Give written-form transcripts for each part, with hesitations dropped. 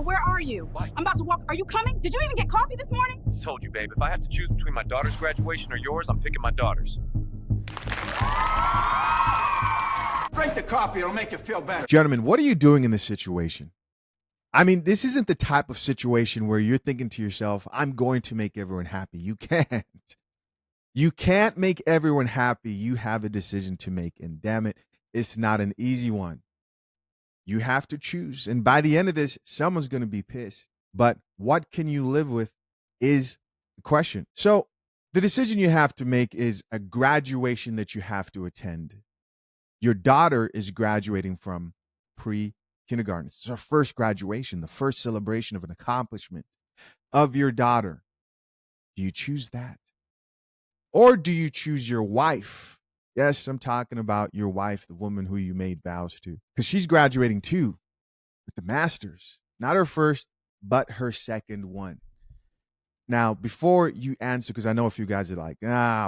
Michael, where are you? What? I'm about to walk. Are you coming? Did you even get coffee this morning? Told you, babe. If I have to choose between my daughter's graduation or yours, I'm picking my daughter's. Drink the coffee, it'll make you feel better. Gentlemen, what are you doing in this situation? I mean, this isn't the type of situation where you're thinking to yourself, I'm going to make everyone happy. You can't. You can't make everyone happy. You have a decision to make. And damn it, it's not an easy one. You have to choose. And by the end of this, someone's going to be pissed. But what can you live with is the question. So the decision you have to make is a graduation that you have to attend. Your daughter is graduating from pre-kindergarten. It's her first graduation, the first celebration of an accomplishment of your daughter. Do you choose that? Or do you choose your wife? Yes, I'm talking about your wife, the woman who you made vows to, because she's graduating too with the master's, not her first, but her second one. Now, before you answer, because I know a few guys are like,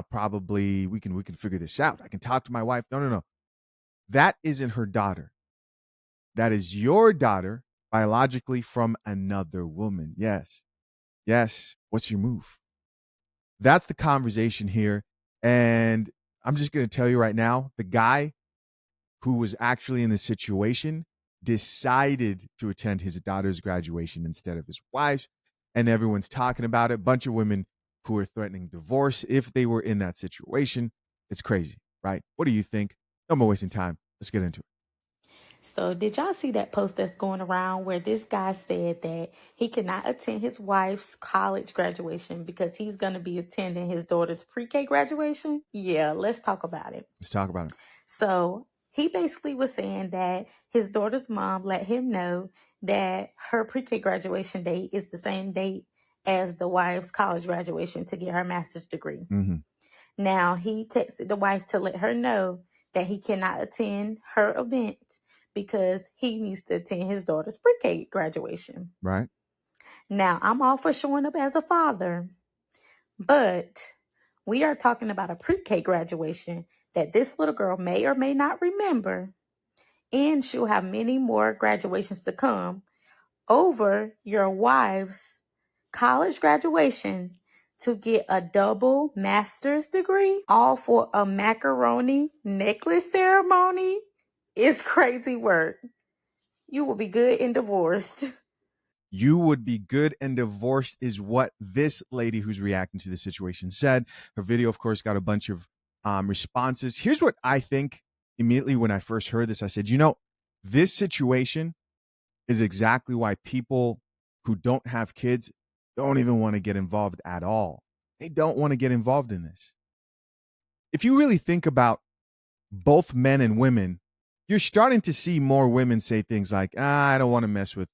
probably we can figure this out. I can talk to my wife. No. That isn't her daughter. That is your daughter biologically from another woman. Yes. What's your move? That's the conversation here. And I'm just going to tell you right now, the guy who was actually in the situation decided to attend his daughter's graduation instead of his wife's. And everyone's talking about it. A bunch of women who are threatening divorce if they were in that situation. It's crazy, right? What do you think? No more wasting time. Let's get into it. So did y'all see that post that's going around where this guy said that he cannot attend his wife's college graduation because he's going to be attending his daughter's pre-K graduation? Yeah, let's talk about it. Let's talk about it. So he basically was saying that his daughter's mom let him know that her pre-K graduation date is the same date as the wife's college graduation to get her master's degree. Mm-hmm. Now, he texted the wife to let her know that he cannot attend her event because he needs to attend his daughter's pre-K graduation. Right. Now, I'm all for showing up as a father, but we are talking about a pre-K graduation that this little girl may or may not remember, and she'll have many more graduations to come over your wife's college graduation to get a double master's degree, all for a macaroni necklace ceremony. It's crazy work. You will be good and divorced. You would be good and divorced is what this lady who's reacting to the situation said. Her video, of course, got a bunch of responses. Here's what I think immediately when I first heard this. I said, this situation is exactly why people who don't have kids don't even want to get involved at all. They don't want to get involved in this. If you really think about both men and women, you're starting to see more women say things like, I don't want to mess with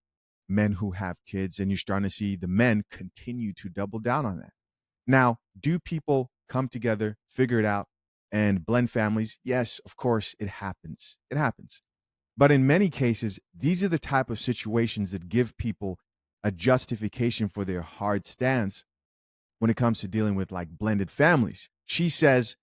men who have kids. And you're starting to see the men continue to double down on that. Now, do people come together, figure it out, and blend families? Yes, of course, it happens. It happens. But in many cases, these are the type of situations that give people a justification for their hard stance when it comes to dealing with like blended families. She says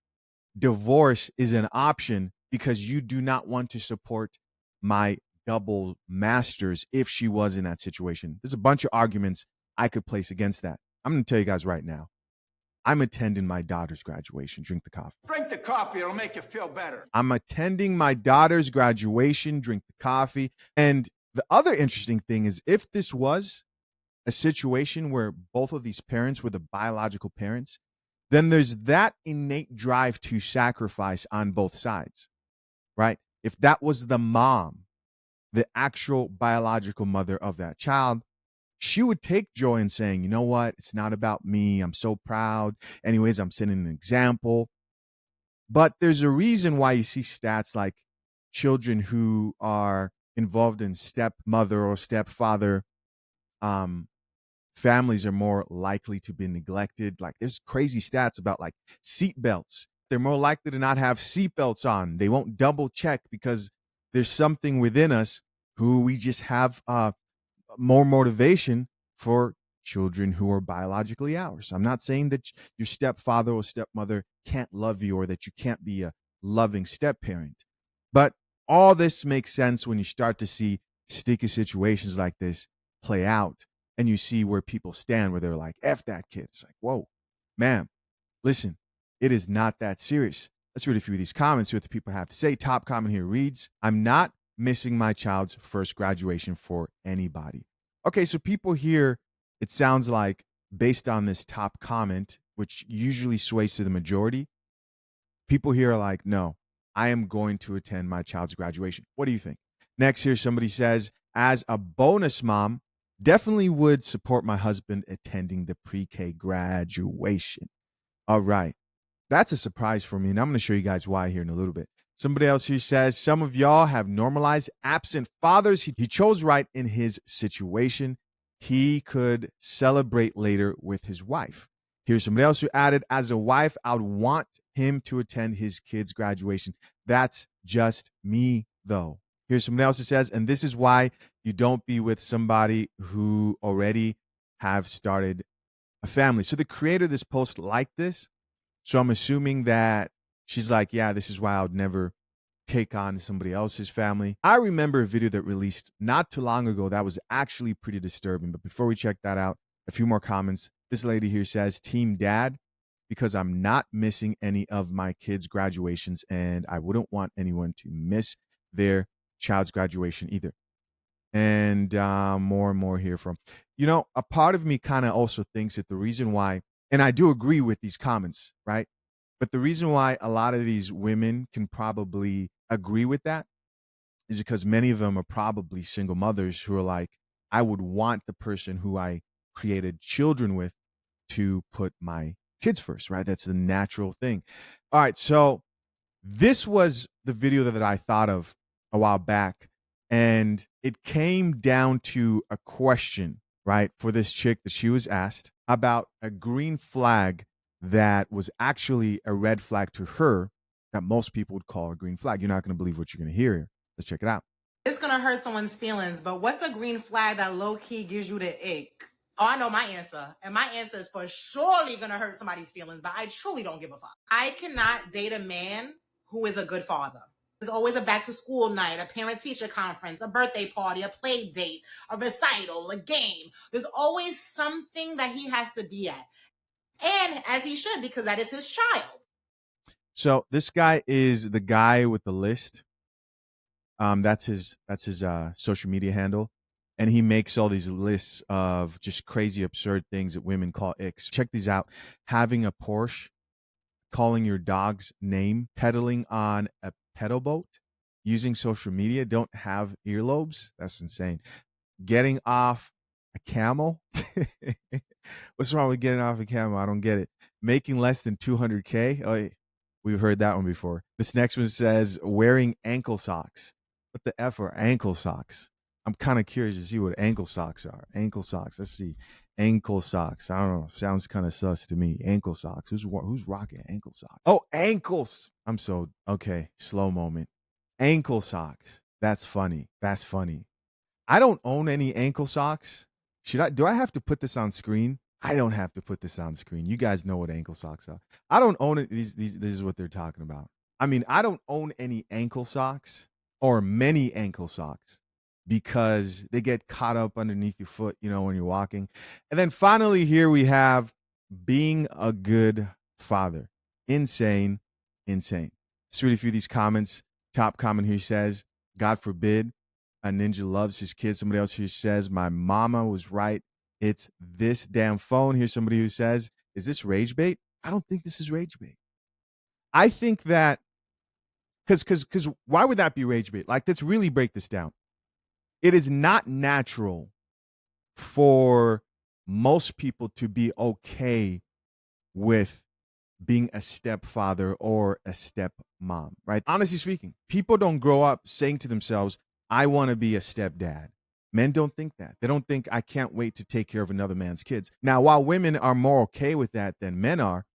divorce is an option because you do not want to support my double masters if she was in that situation. There's a bunch of arguments I could place against that. I'm going to tell you guys right now. I'm attending my daughter's graduation. Drink the coffee. Drink the coffee, it'll make you feel better. I'm attending my daughter's graduation. Drink the coffee. And the other interesting thing is if this was a situation where both of these parents were the biological parents, then there's that innate drive to sacrifice on both sides, right? If that was the mom, the actual biological mother of that child, she would take joy in saying, you know what? It's not about me. I'm so proud. Anyways, I'm setting an example. But there's a reason why you see stats like children who are involved in stepmother or stepfather families are more likely to be neglected. Like there's crazy stats about like seat belts. They're more likely to not have seat belts on. They won't double check because there's something within us who we just have more motivation for children who are biologically ours. I'm not saying that your stepfather or stepmother can't love you or that you can't be a loving step parent. But all this makes sense when you start to see sticky situations like this play out and you see where people stand, where they're like, F that kid. It's like, whoa, ma'am, listen, it is not that serious. Let's read a few of these comments, see what the people have to say. Top comment here reads, I'm not missing my child's first graduation for anybody. Okay, so people here, it sounds like, based on this top comment, which usually sways to the majority, people here are like, no, I am going to attend my child's graduation. What do you think? Next, here somebody says, as a bonus mom, definitely would support my husband attending the pre-K graduation. All right. That's a surprise for me, and I'm going to show you guys why here in a little bit. Somebody else here says, some of y'all have normalized absent fathers. He chose right in his situation. He could celebrate later with his wife. Here's somebody else who added, as a wife, I would want him to attend his kid's graduation. That's just me, though. Here's somebody else who says, and this is why you don't be with somebody who already have started a family. So the creator of this post liked this. So I'm assuming that she's like, yeah, this is why I would never take on somebody else's family. I remember a video that released not too long ago that was actually pretty disturbing. But before we check that out, a few more comments. This lady here says, Team Dad, because I'm not missing any of my kids' graduations and I wouldn't want anyone to miss their child's graduation either. And more and more here from, a part of me kind of also thinks that the reason why, and I do agree with these comments, right? But the reason why a lot of these women can probably agree with that is because many of them are probably single mothers who are like, I would want the person who I created children with to put my kids first, right? That's the natural thing. All right. So this was the video that I thought of a while back. And it came down to a question, right, for this chick that she was asked about a green flag that was actually a red flag to her that most people would call a green flag. You're not going to believe what you're going to hear here. Let's check it out. It's gonna hurt someone's feelings, but what's a green flag that low-key gives you the ick? Oh, I know my answer. And my answer is for surely gonna hurt somebody's feelings, but I truly don't give a fuck. I cannot date a man who is a good father. There's always a back to school night, a parent teacher conference, a birthday party, a play date, a recital, a game. There's always something that he has to be at. And as he should, because that is his child. So this guy is the guy with the list. That's his social media handle. And he makes all these lists of just crazy, absurd things that women call icks. Check these out. Having a Porsche, calling your dog's name, pedaling on a pedal boat, using social media, don't have earlobes. That's insane. Getting off a camel. What's wrong with getting off a camel? I don't get it. Making less than 200K. Oh, we've heard that one before. This next one says wearing ankle socks. What the F are ankle socks? I'm kind of curious to see what ankle socks are. Ankle socks. Let's see. Ankle socks. I don't know. Sounds kind of sus to me. Ankle socks. Who's rocking ankle socks? Oh, ankles. Okay. Slow moment. Ankle socks. That's funny. That's funny. I don't own any ankle socks. Do I have to put this on screen? I don't have to put this on screen. You guys know what ankle socks are. I don't own it. This is what they're talking about. I mean, I don't own any ankle socks or many ankle socks because they get caught up underneath your foot, when you're walking. And then finally here we have being a good father. Insane. Let's read a few of these comments. Top comment here says, God forbid a ninja loves his kids. Somebody else here says, my mama was right. It's this damn phone. Here's somebody who says, is this rage bait? I don't think this is rage bait. I think that because why would that be rage bait? Like, let's really break this down. It is not natural for most people to be okay with being a stepfather or a stepmom, right? Honestly speaking, people don't grow up saying to themselves, I want to be a stepdad. Men don't think that. They don't think I can't wait to take care of another man's kids. Now, while women are more okay with that than men are,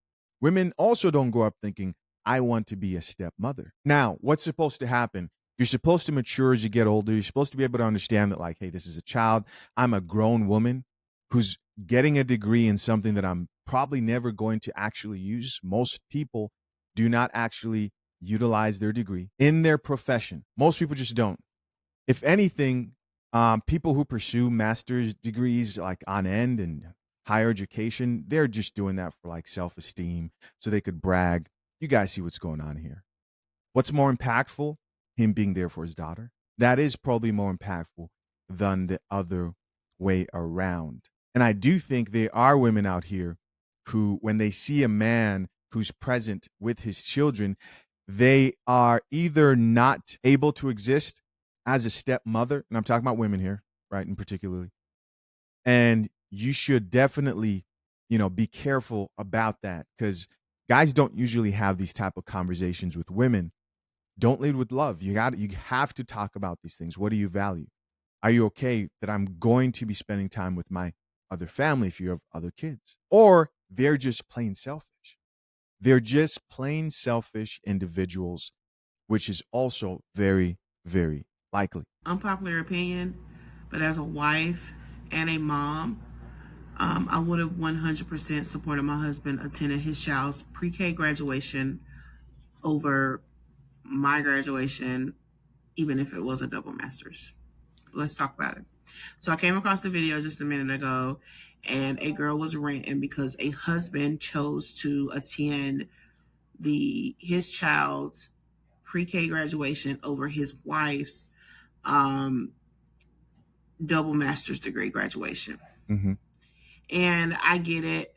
women also don't grow up thinking, I want to be a stepmother. Now, what's supposed to happen? You're supposed to mature as you get older. You're supposed to be able to understand that, like, hey, this is a child. I'm a grown woman who's getting a degree in something that I'm probably never going to actually use. Most people do not actually utilize their degree in their profession. Most people just don't. If anything, People who pursue master's degrees like on end and higher education, they're just doing that for like self-esteem so they could brag. You guys see what's going on here. What's more impactful? Him being there for his daughter. That is probably more impactful than the other way around. And I do think there are women out here who, when they see a man who's present with his children, they are either not able to exist as a stepmother, and I'm talking about women here, right, in particularly. And you should definitely, be careful about that because guys don't usually have these type of conversations with women. Don't lead with love. You have to talk about these things. What do you value? Are you okay that I'm going to be spending time with my other family if you have other kids? Or they're just plain selfish. They're just plain selfish individuals, which is also very, very likely. Unpopular opinion, but as a wife and a mom, I would have 100% supported my husband attending his child's pre-K graduation over my graduation, even if it was a double master's. Let's talk about it. So I came across the video just a minute ago, and a girl was ranting because a husband chose to attend his child's pre-K graduation over his wife's double master's degree graduation. Mm-hmm. And I get it.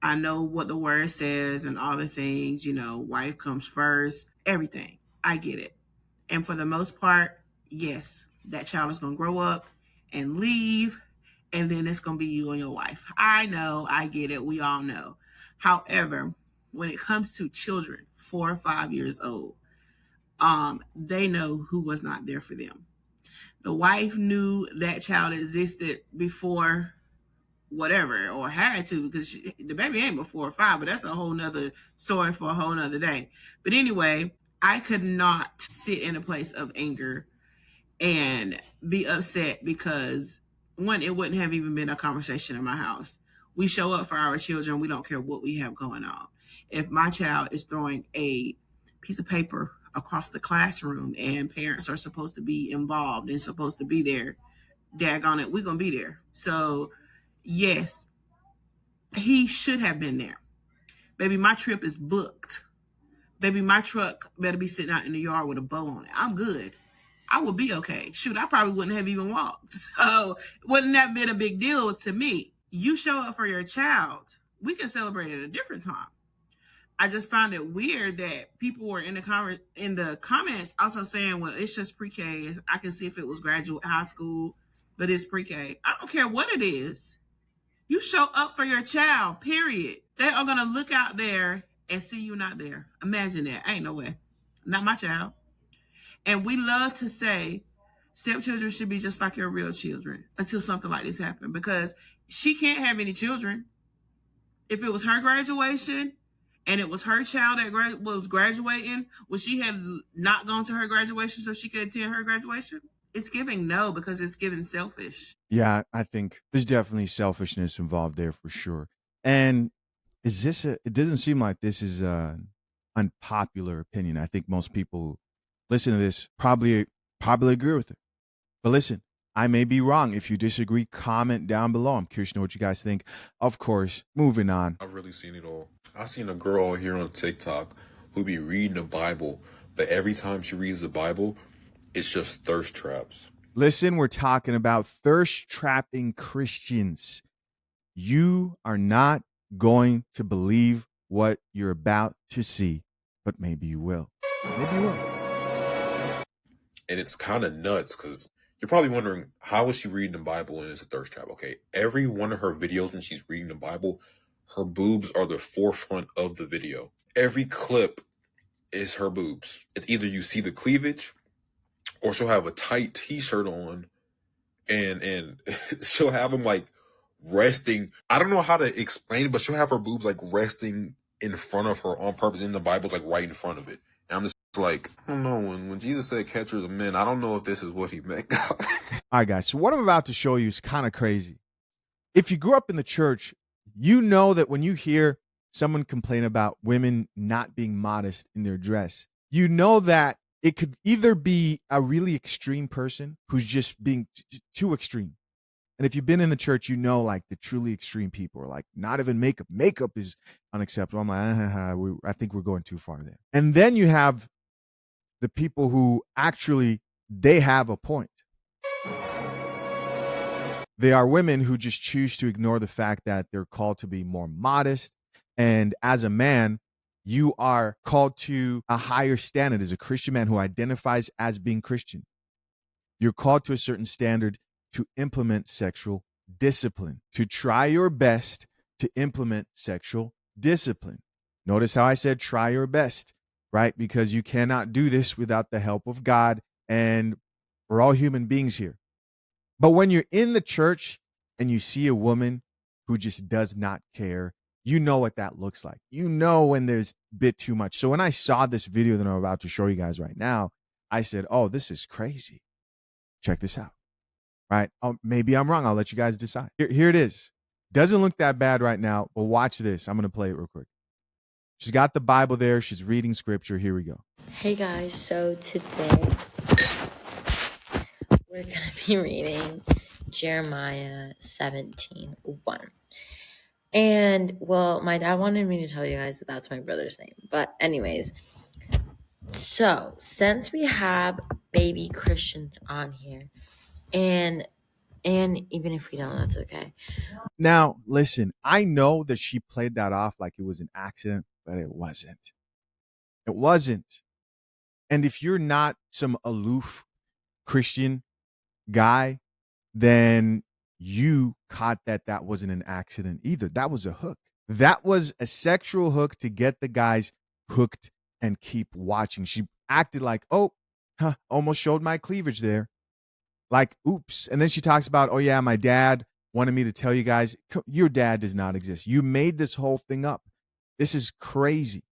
I know what the word says and all the things, wife comes first, everything. I get it. And for the most part, yes, that child is going to grow up and leave, and then it's going to be you and your wife. I know, I get it. We all know. However, when it comes to children, 4 or 5 years old, they know who was not there for them. The wife knew that child existed before whatever, or had to, because the baby ain't but 4 or 5, but that's a whole nother story for a whole nother day. But anyway, I could not sit in a place of anger and be upset because, one, it wouldn't have even been a conversation in my house. We show up for our children. We don't care what we have going on. If my child is throwing a piece of paper across the classroom and parents are supposed to be involved and supposed to be there, daggone it, we're going to be there. So yes, he should have been there. Baby, my trip is booked. Baby, my truck better be sitting out in the yard with a bow on it. I'm good. I will be okay. Shoot, I probably wouldn't have even walked. So wouldn't that been a big deal to me? You show up for your child. We can celebrate at a different time. I just found it weird that people were in the comments also saying, well, it's just pre-K. I can see if it was graduate high school, but it's pre-K. I don't care what it is. You show up for your child, period. They are going to look out there and see you not there. Imagine that. Ain't no way. Not my child. And we love to say stepchildren should be just like your real children until something like this happened, because she can't have any children. If it was her graduation and it was her child that was graduating, would she have not gone to her graduation so she could attend her graduation? It's giving no, because it's giving selfish. Yeah, I think there's definitely selfishness involved there for sure. And it doesn't seem like this is an unpopular opinion. I think most people listen to this probably agree with it. But listen, I may be wrong. If you disagree, comment down below. I'm curious to know what you guys think. Of course, moving on. I've really seen it all. I seen a girl here on TikTok who be reading the Bible, but every time she reads the Bible, it's just thirst traps. Listen, we're talking about thirst trapping Christians. You are not going to believe what you're about to see, but maybe you will. Maybe you will. And it's kind of nuts because you're probably wondering, how is she reading the Bible and it's a thirst trap? Okay, every one of her videos when she's reading the Bible, her boobs are the forefront of the video. Every clip is her boobs. It's either you see the cleavage or she'll have a tight t-shirt on and she'll have them like resting. I don't know how to explain it, but she'll have her boobs like resting in front of her on purpose, and the Bible's like right in front of it. And I'm just like, I don't know, when Jesus said catchers of men, I don't know if this is what he meant. All right, guys, so what I'm about to show you is kind of crazy. If you grew up in the church, you know that when you hear someone complain about women not being modest in their dress, you know that it could either be a really extreme person who's just being too extreme. And if you've been in the church, you know, like the truly extreme people are like, not even makeup. Makeup is unacceptable. I'm like, I think we're going too far there. And then you have the people who actually, they have a point. They are women who just choose to ignore the fact that they're called to be more modest. And as a man, you are called to a higher standard as a Christian man who identifies as being Christian. You're called to a certain standard to implement sexual discipline, to try your best to implement sexual discipline. Notice how I said try your best, right? Because you cannot do this without the help of God, and we're all human beings here. But when you're in the church and you see a woman who just does not care, you know what that looks like. You know when there's a bit too much. So when I saw this video that I'm about to show you guys right now, I said, oh, this is crazy. Check this out. Right? Maybe I'm wrong. I'll let you guys decide. Here it is. Doesn't look that bad right now, but watch this. I'm going to play it real quick. She's got the Bible there. She's reading scripture. Here we go. Hey guys, so today we're going to be reading Jeremiah 17:1. And, well, my dad wanted me to tell you guys that that's my brother's name. But anyways, so since we have baby Christians on here, and even if we don't, that's okay. Now, listen, I know that she played that off like it was an accident, but it wasn't. It wasn't. And if you're not some aloof Christian guy, then you caught that wasn't an accident either. That was a hook. That was a sexual hook to get the guys hooked and keep watching. She acted like, oh, almost showed my cleavage there. Like, oops. And then she talks about, oh, yeah, my dad wanted me to tell you guys, your dad does not exist. You made this whole thing up. This is crazy.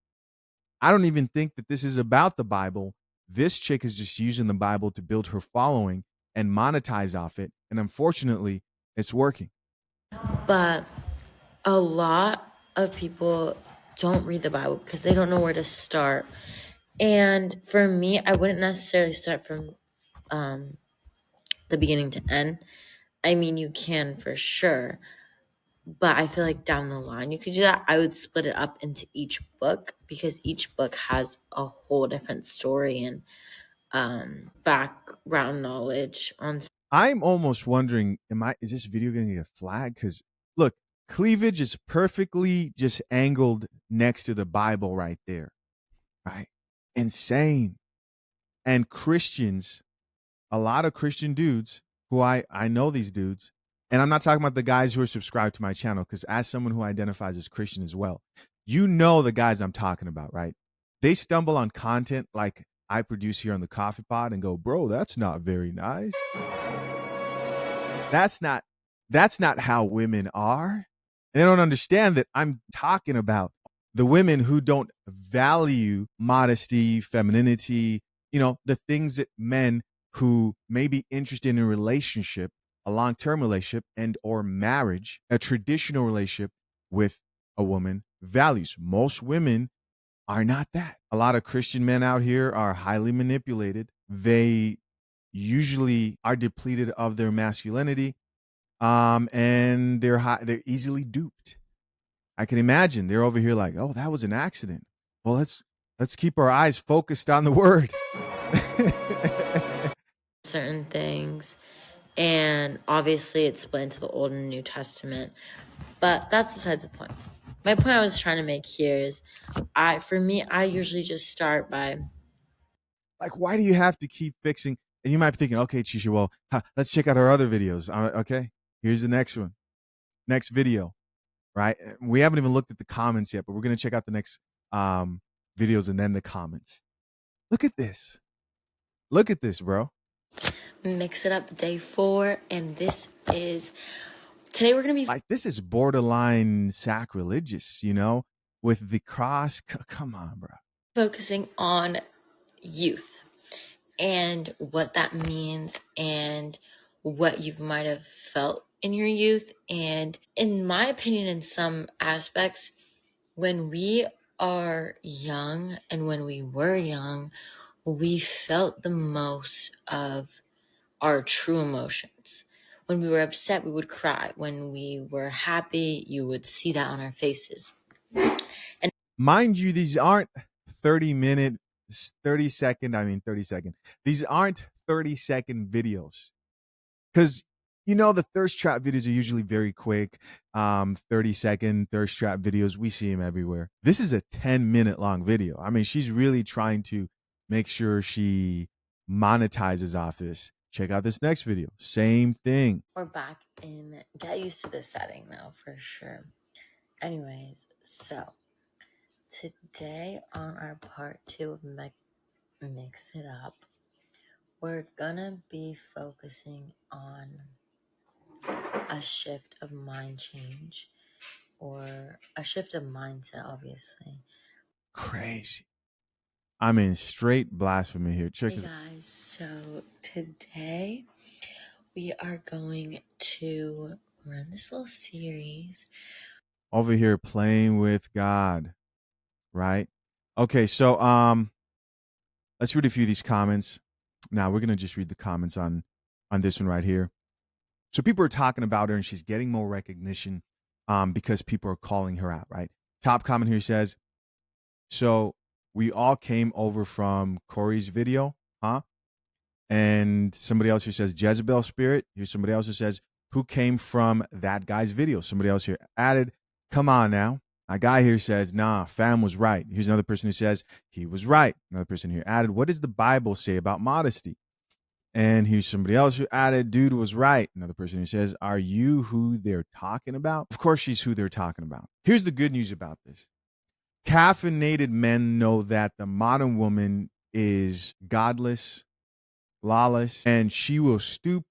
I don't even think that this is about the Bible. This chick is just using the Bible to build her following and monetize off it. And unfortunately, it's working. But a lot of people don't read the Bible because they don't know where to start. And for me, I wouldn't necessarily start from the beginning to end. I mean, you can for sure, but I feel like down the line you could do that. I would split it up into each book because each book has a whole different story and background knowledge on. I'm almost wondering, is this video going to get flagged? Because look, cleavage is perfectly just angled next to the Bible right there, right? Insane. And Christians, a lot of Christian dudes who I know these dudes, and I'm not talking about the guys who are subscribed to my channel, because as someone who identifies as Christian as well, you know the guys I'm talking about, right? They stumble on content like I produce here on the Coffee Pod and go, bro, that's not very nice. That's not how women are. And they don't understand that I'm talking about the women who don't value modesty, femininity, the things that men who may be interested in a relationship, a long-term relationship and or marriage, a traditional relationship with a woman values. Most women are not that. A lot of Christian men out here are highly manipulated. They usually are depleted of their masculinity, and they're easily duped. I can imagine they're over here like, oh, that was an accident. Well, let's keep our eyes focused on the word. Certain things, and obviously it's split into the Old and New Testament, but that's besides the point. My point I was trying to make here is, I usually just start by, like, why do you have to keep fixing? And you might be thinking, okay, Chisha, well, let's check out our other videos. Okay, here's the next one, next video, right? We haven't even looked at the comments yet, but we're gonna check out the next videos and then the comments. Look at this. Look at this, bro. mix it up, day 4, and today we're gonna be like, this is borderline sacrilegious, with the cross. Come on, bro. focusing on youth and what that means and what you might have felt in your youth. And in my opinion, in some aspects, when we are young and when we were young, we felt the most of our true emotions. When we were upset, we would cry. When we were happy, you would see that on our faces. And mind you, these aren't 30-minute, 30 second. These aren't 30-second videos. Because, the thirst trap videos are usually very quick. 30-second thirst trap videos, we see them everywhere. This is a 10-minute long video. I mean, she's really trying to make sure she monetizes off this. Check out this next video. Same thing. we're back in, get used to the setting though, for sure. Anyways, so today on our part 2 of Mix It Up, we're gonna be focusing on a shift of mind change or a shift of mindset, obviously. Crazy. I mean, straight blasphemy here. Check Hey this out. guys, so today we are going to run this little series. Over here playing with God, right? Okay, so let's read a few of these comments. Now we're gonna just read the comments on this one right here. So people are talking about her and she's getting more recognition because people are calling her out, right? Top comment here says, so we all came over from Corey's video, huh? And somebody else here says, Jezebel spirit. Here's somebody else who says, who came from that guy's video? Somebody else here added, come on now. A guy here says, nah, fam was right. Here's another person who says, he was right. Another person here added, what does the Bible say about modesty? And here's somebody else who added, dude was right. Another person who says, are you who they're talking about? Of course, she's who they're talking about. Here's the good news about this. Caffeinated men know that the modern woman is godless, lawless, and she will stoop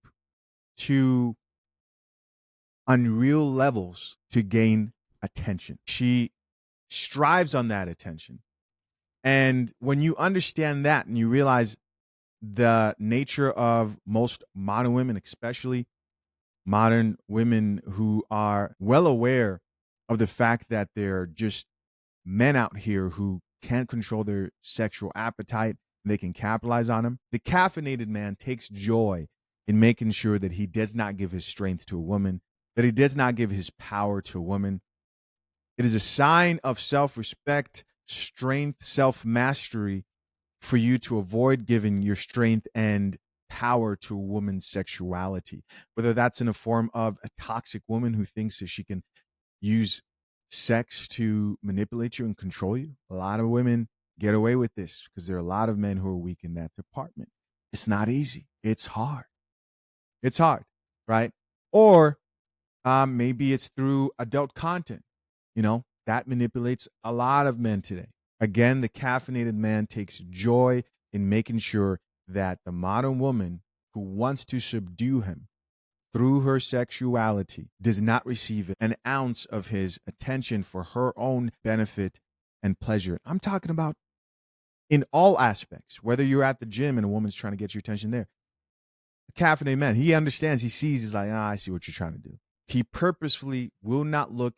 to unreal levels to gain attention. She strives on that attention. And when you understand that and you realize the nature of most modern women, especially modern women who are well aware of the fact that they're just men out here who can't control their sexual appetite, and they can capitalize on them. The caffeinated man takes joy in making sure that he does not give his strength to a woman, that he does not give his power to a woman. It is a sign of self-respect, strength, self-mastery for you to avoid giving your strength and power to a woman's sexuality, whether that's in a form of a toxic woman who thinks that she can use sex to manipulate you and control you. A lot of women get away with this because there are a lot of men who are weak in that department. It's not easy. It's hard. It's hard, right? Or maybe it's through adult content. That manipulates a lot of men today. Again, the caffeinated man takes joy in making sure that the modern woman who wants to subdue him through her sexuality does not receive an ounce of his attention for her own benefit and pleasure. I'm talking about in all aspects, whether you're at the gym and a woman's trying to get your attention there. The caffeinated man, he understands, he sees, he's like, I see what you're trying to do. He purposefully will not look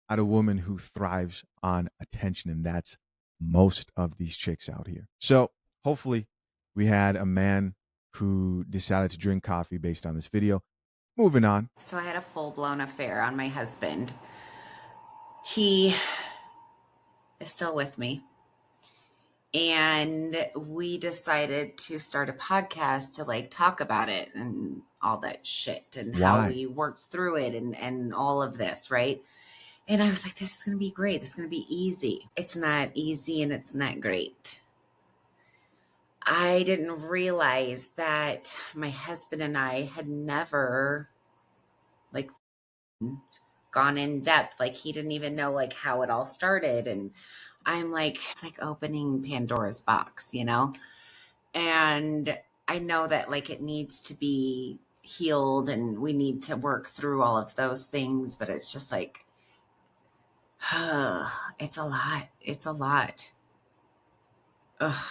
at a woman who thrives on attention, and that's most of these chicks out here. So hopefully we had a man who decided to drink coffee based on this video. Moving on. So I had a full-blown affair on my husband. He is still with me. And we decided to start a podcast to talk about it and all that shit and how we worked through it and all of this, right? And I was like, this is going to be great. This is going to be easy. It's not easy and it's not great. I didn't realize that my husband and I had never gone in depth. He didn't even know how it all started. And I'm like, it's like opening Pandora's box, And I know that it needs to be healed and we need to work through all of those things, but it's just it's a lot. It's a lot. Ugh.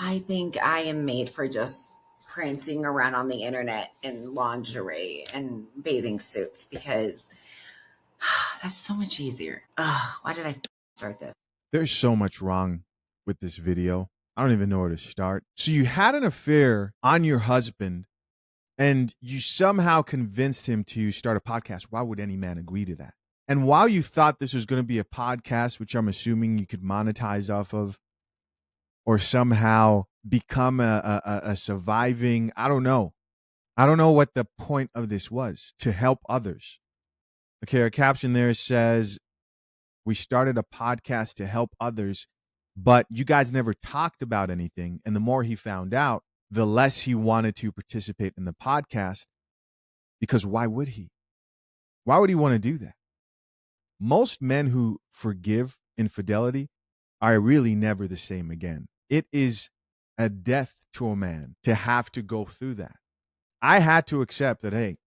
I think I am made for just prancing around on the internet in lingerie and bathing suits because that's so much easier. Why did I start this? There's so much wrong with this video. I don't even know where to start. So you had an affair on your husband and you somehow convinced him to start a podcast. Why would any man agree to that? And while you thought this was going to be a podcast, which I'm assuming you could monetize off of, or somehow become a surviving, I don't know. I don't know what the point of this was, to help others. Okay, our caption there says, we started a podcast to help others, but you guys never talked about anything. And the more he found out, the less he wanted to participate in the podcast, because why would he? Why would he want to do that? Most men who forgive infidelity are really never the same again. It is a death to a man to have to go through that. I had to accept that, hey,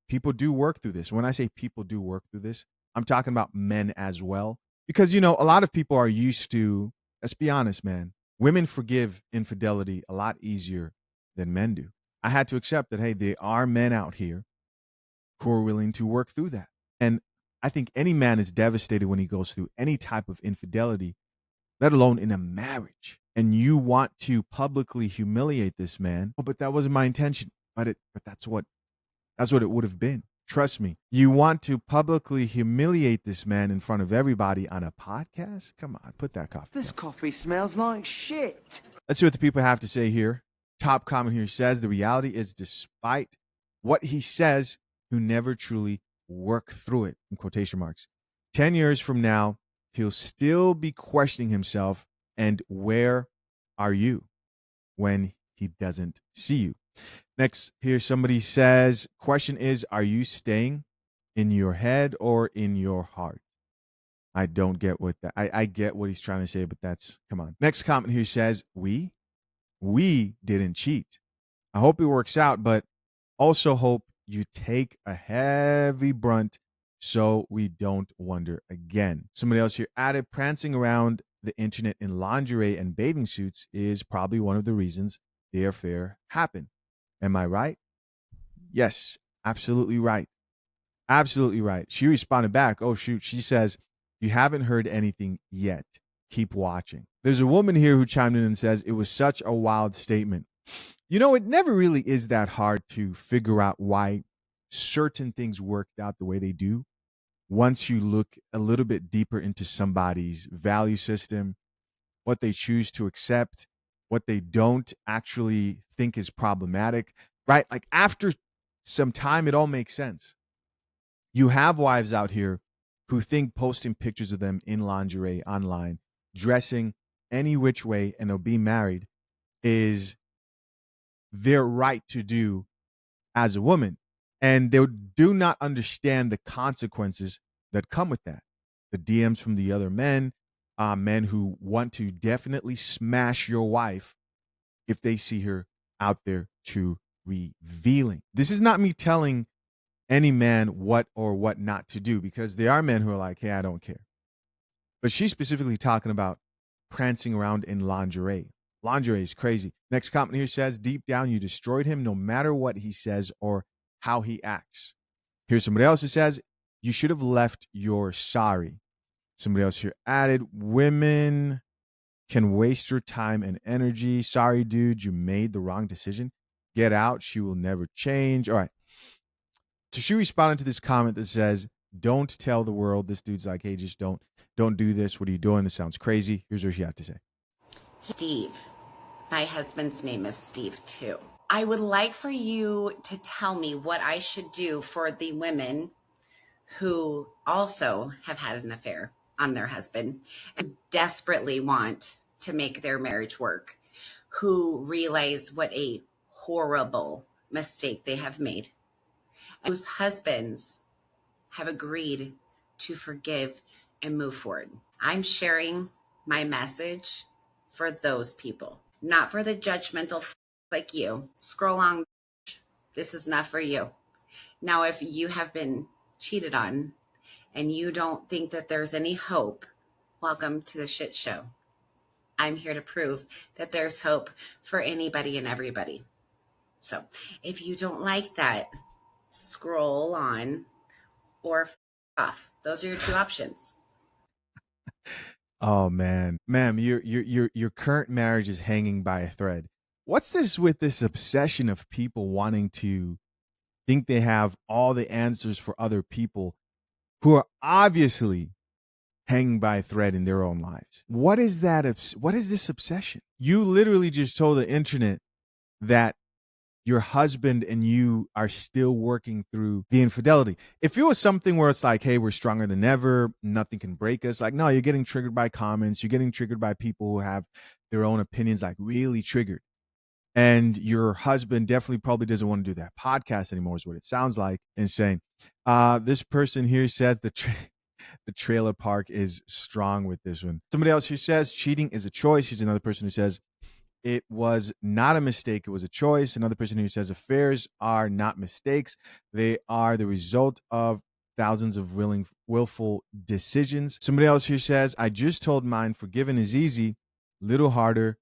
people do work through this. When I say people do work through this, I'm talking about men as well. Because, a lot of people are used to, let's be honest, man, women forgive infidelity a lot easier than men do. I had to accept that, hey, there are men out here who are willing to work through that. And I think any man is devastated when he goes through any type of infidelity, let alone in a marriage. And you want to publicly humiliate this man. Oh, but that wasn't my intention. But that's what it would have been. Trust me. You want to publicly humiliate this man in front of everybody on a podcast? Come on, put that coffee down. This coffee smells like shit. Let's see what the people have to say here. Top comment here says, the reality is, despite what he says, who never truly work through it, in quotation marks. 10 years from now, he'll still be questioning himself. And where are you when he doesn't see you? Next, here somebody says, question is, are you staying in your head or in your heart? I don't get what that, I get what he's trying to say, but come on. Next comment here says, we didn't cheat. I hope it works out, but also hope you take a heavy brunt so we don't wonder again. Somebody else here added, prancing around the internet in lingerie and bathing suits is probably one of the reasons the affair happened. Am I right? Yes, absolutely right. Absolutely right. She responded back, oh, shoot. She says, you haven't heard anything yet. Keep watching. There's a woman here who chimed in and says, it was such a wild statement. It never really is that hard to figure out why certain things worked out the way they do once you look a little bit deeper into somebody's value system, what they choose to accept, what they don't actually think is problematic, right? Like after some time, it all makes sense. You have wives out here who think posting pictures of them in lingerie online, dressing any which way, and they'll be married is their right to do as a woman. And they do not understand the consequences that come with that. The DMs from the other men who want to definitely smash your wife if they see her out there too revealing. This is not me telling any man what or what not to do, because there are men who are like, hey, I don't care. But she's specifically talking about prancing around in lingerie. Lingerie is crazy. Next comment here says, deep down, you destroyed him no matter what he says or how he acts. Here's somebody else who says, you should have left your sorry. Somebody else here added, women can waste your time and energy. Sorry, dude, you made the wrong decision. Get out. She will never change. All right. So she responded to this comment that says, don't tell the world. This dude's like, hey, just don't do this. What are you doing? This sounds crazy. Here's what she had to say. Steve. My husband's name is Steve too. I would like for you to tell me what I should do for the women who also have had an affair on their husband and desperately want to make their marriage work, who realize what a horrible mistake they have made, and whose husbands have agreed to forgive and move forward. I'm sharing my message for those people, not for the judgmental like you. Scroll on. This is not for you. Now, if you have been cheated on and you don't think that there's any hope, welcome to the shit show. I'm here to prove that there's hope for anybody and everybody. So if you don't like that, scroll on or off. Those are your two options. Oh man, ma'am, your current marriage is hanging by a thread. What's this with this obsession of people wanting to think they have all the answers for other people who are obviously hanging by a thread in their own lives? What is that? What is this obsession? You literally just told the internet that your husband and you are still working through the infidelity. If it was something where it's like, hey, we're stronger than ever, nothing can break us, like, no, you're getting triggered by comments, you're getting triggered by people who have their own opinions, like really triggered. And your husband definitely probably doesn't want to do that podcast anymore, is what it sounds like, and saying, this person here says the trailer park is strong with this one. Somebody else who says cheating is a choice. Here's another person who says it was not a mistake, it was a choice. Another person who says affairs are not mistakes, they are the result of thousands of willful decisions. Somebody else here says, I just told mine, forgiving is easy, little harder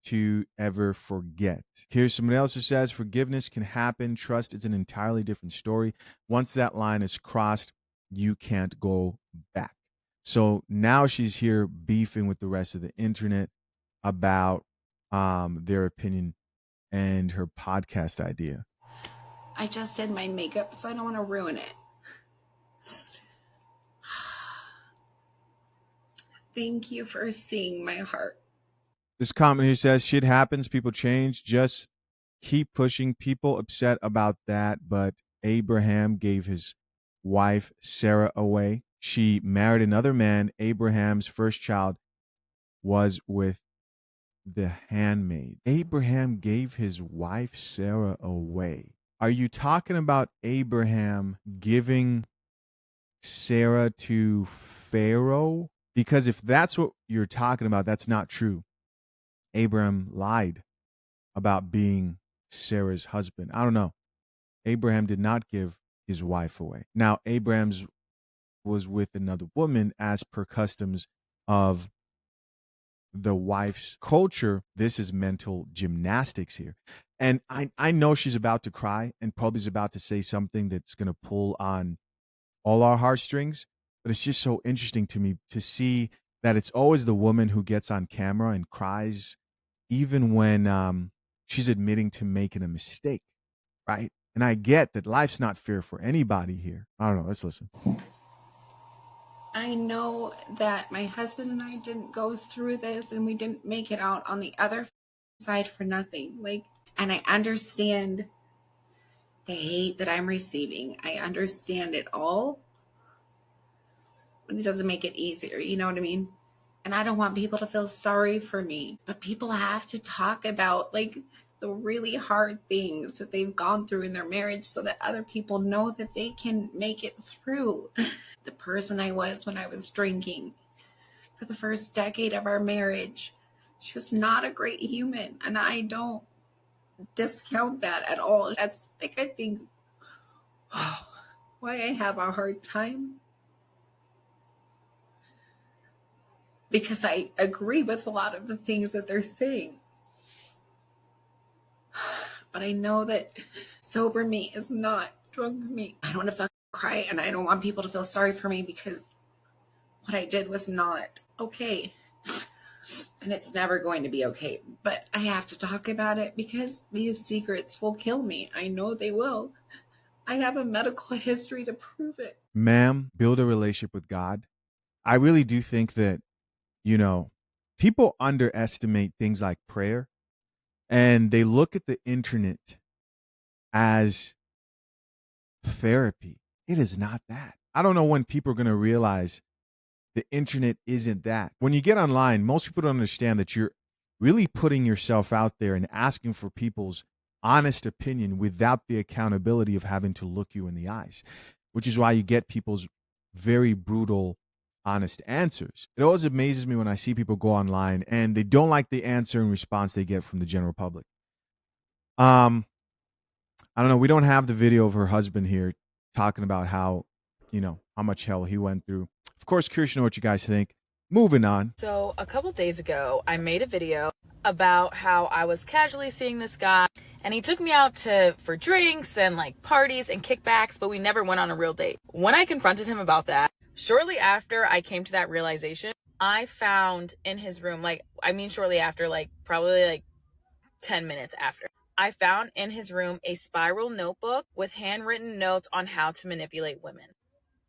to ever forget. Here's somebody else who says forgiveness can happen, trust is an entirely different story. Once that line is crossed, you can't go back. So now she's here beefing with the rest of the internet about their opinion and her podcast idea. I just did my makeup, so I don't want to ruin it. Thank you for seeing my heart. This comment here says, shit happens, people change, just keep pushing. People upset about that, but Abraham gave his wife Sarah away. She married another man. Abraham's first child was with the handmaid. Abraham gave his wife Sarah away. Are you talking about Abraham giving Sarah to Pharaoh? Because if that's what you're talking about, that's not true. Abraham lied about being Sarah's husband. I don't know. Abraham did not give his wife away. Now, Abraham's was with another woman as per customs of the wife's culture. This is mental gymnastics here. And I know she's about to cry and probably is about to say something that's going to pull on all our heartstrings. But it's just so interesting to me to see that it's always the woman who gets on camera and cries, even when she's admitting to making a mistake, right? And I get that life's not fair for anybody here. I don't know. Let's listen. I know that my husband and I didn't go through this and we didn't make it out on the other side for nothing. And I understand the hate that I'm receiving. I understand it all. But it doesn't make it easier. You know what I mean? And I don't want people to feel sorry for me. But people have to talk about the really hard things that they've gone through in their marriage so that other people know that they can make it through. The person I was when I was drinking for the first decade of our marriage, she was not a great human. And I don't discount that at all. That's I think why I have a hard time. Because I agree with a lot of the things that they're saying. But I know that sober me is not drunk me. I don't want to fucking cry, and I don't want people to feel sorry for me because what I did was not okay. And it's never going to be okay. But I have to talk about it because these secrets will kill me. I know they will. I have a medical history to prove it. Ma'am, build a relationship with God. I really do think that, people underestimate things like prayer, and they look at the internet as therapy. It is not that. I don't know when people are going to realize the internet isn't that. When you get online, most people don't understand that you're really putting yourself out there and asking for people's honest opinion without the accountability of having to look you in the eyes, which is why you get people's very brutal, honest answers. It always amazes me when I see people go online and they don't like the answer and response they get from the general public. I don't know. We don't have the video of her husband here talking about how much hell he went through. Of course, curious to know what you guys think. Moving on. So a couple days ago, I made a video about how I was casually seeing this guy and he took me out for drinks and parties and kickbacks, but we never went on a real date. When I confronted him about that, shortly after I came to that realization, I found in his room, shortly after, probably 10 minutes after, I found in his room a spiral notebook with handwritten notes on how to manipulate women.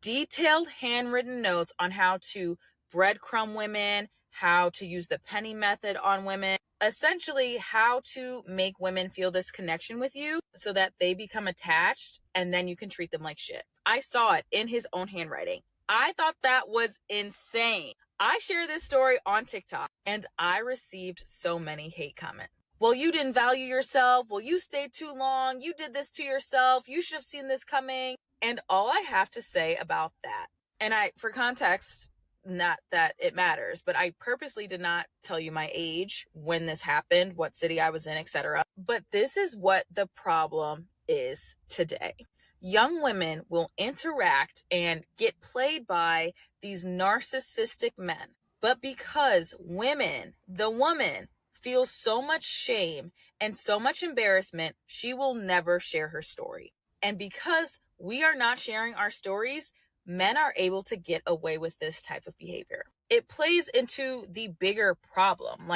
Detailed handwritten notes on how to breadcrumb women, how to use the penny method on women, essentially how to make women feel this connection with you so that they become attached and then you can treat them like shit. I saw it in his own handwriting. I thought that was insane. I share this story on TikTok and I received so many hate comments. Well, you didn't value yourself. Well, you stayed too long. You did this to yourself. You should have seen this coming. And all I have to say about that, and for context, not that it matters, but I purposely did not tell you my age, when this happened, what city I was in, etc. But this is what the problem is today. Young women will interact and get played by these narcissistic men. But because the woman, feels so much shame and so much embarrassment, she will never share her story. And because we are not sharing our stories, men are able to get away with this type of behavior. It plays into the bigger problem.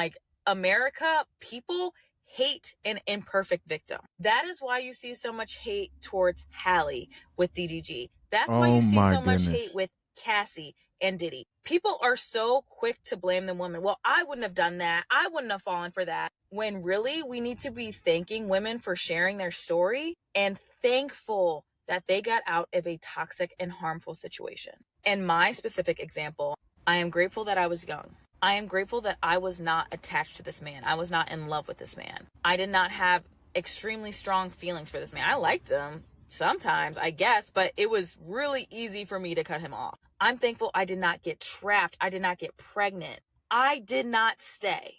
America, people hate an imperfect victim. That is why you see so much hate towards Hallie with DDG. That's why you see so much hate with Cassie and Diddy. People are so quick to blame the woman. Well, I wouldn't have done that. I wouldn't have fallen for that. When really we need to be thanking women for sharing their story and thankful that they got out of a toxic and harmful situation. In my specific example, I am grateful that I was young. I am grateful that I was not attached to this man. I was not in love with this man. I did not have extremely strong feelings for this man. I liked him sometimes, I guess, but it was really easy for me to cut him off. I'm thankful I did not get trapped. I did not get pregnant. I did not stay.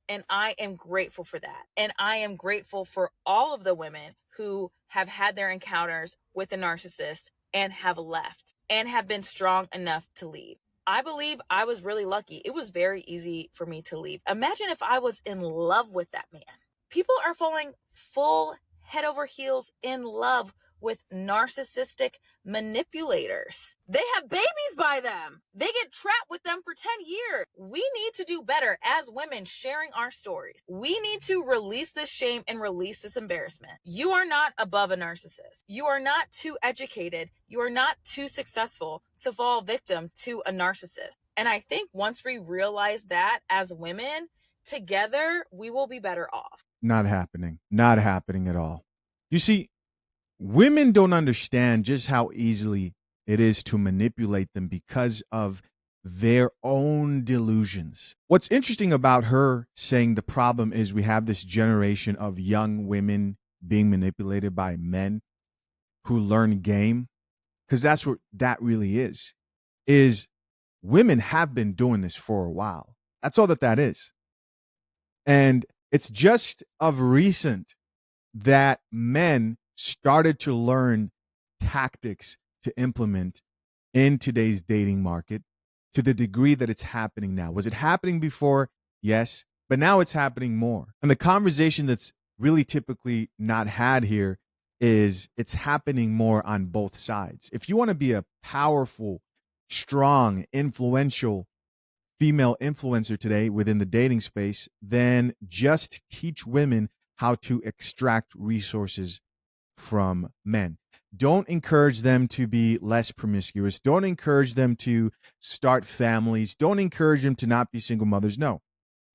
And I am grateful for that. And I am grateful for all of the women who have had their encounters with a narcissist and have left and have been strong enough to leave. I believe I was really lucky. It was very easy for me to leave. Imagine if I was in love with that man. People are falling full head over heels in love with narcissistic manipulators. They have babies by them. They get trapped with them for 10 years. We need to do better as women sharing our stories. We need to release this shame and release this embarrassment. You are not above a narcissist. You are not too educated. You are not too successful to fall victim to a narcissist. And I think once we realize that as women, together, we will be better off. Not happening. Not happening at all. You see, women don't understand just how easily it is to manipulate them because of their own delusions. What's interesting about her saying the problem is we have this generation of young women being manipulated by men who learn game, because that's what that really is women have been doing this for a while. That's all that is. And it's just of recent that men started to learn tactics to implement in today's dating market to the degree that it's happening now. Was it happening before? Yes, but now it's happening more. And the conversation that's really typically not had here is it's happening more on both sides. If you want to be a powerful, strong, influential female influencer today within the dating space, then just teach women how to extract resources from men. Don't encourage them to be less promiscuous. Don't encourage them to start families. Don't encourage them to not be single mothers. No,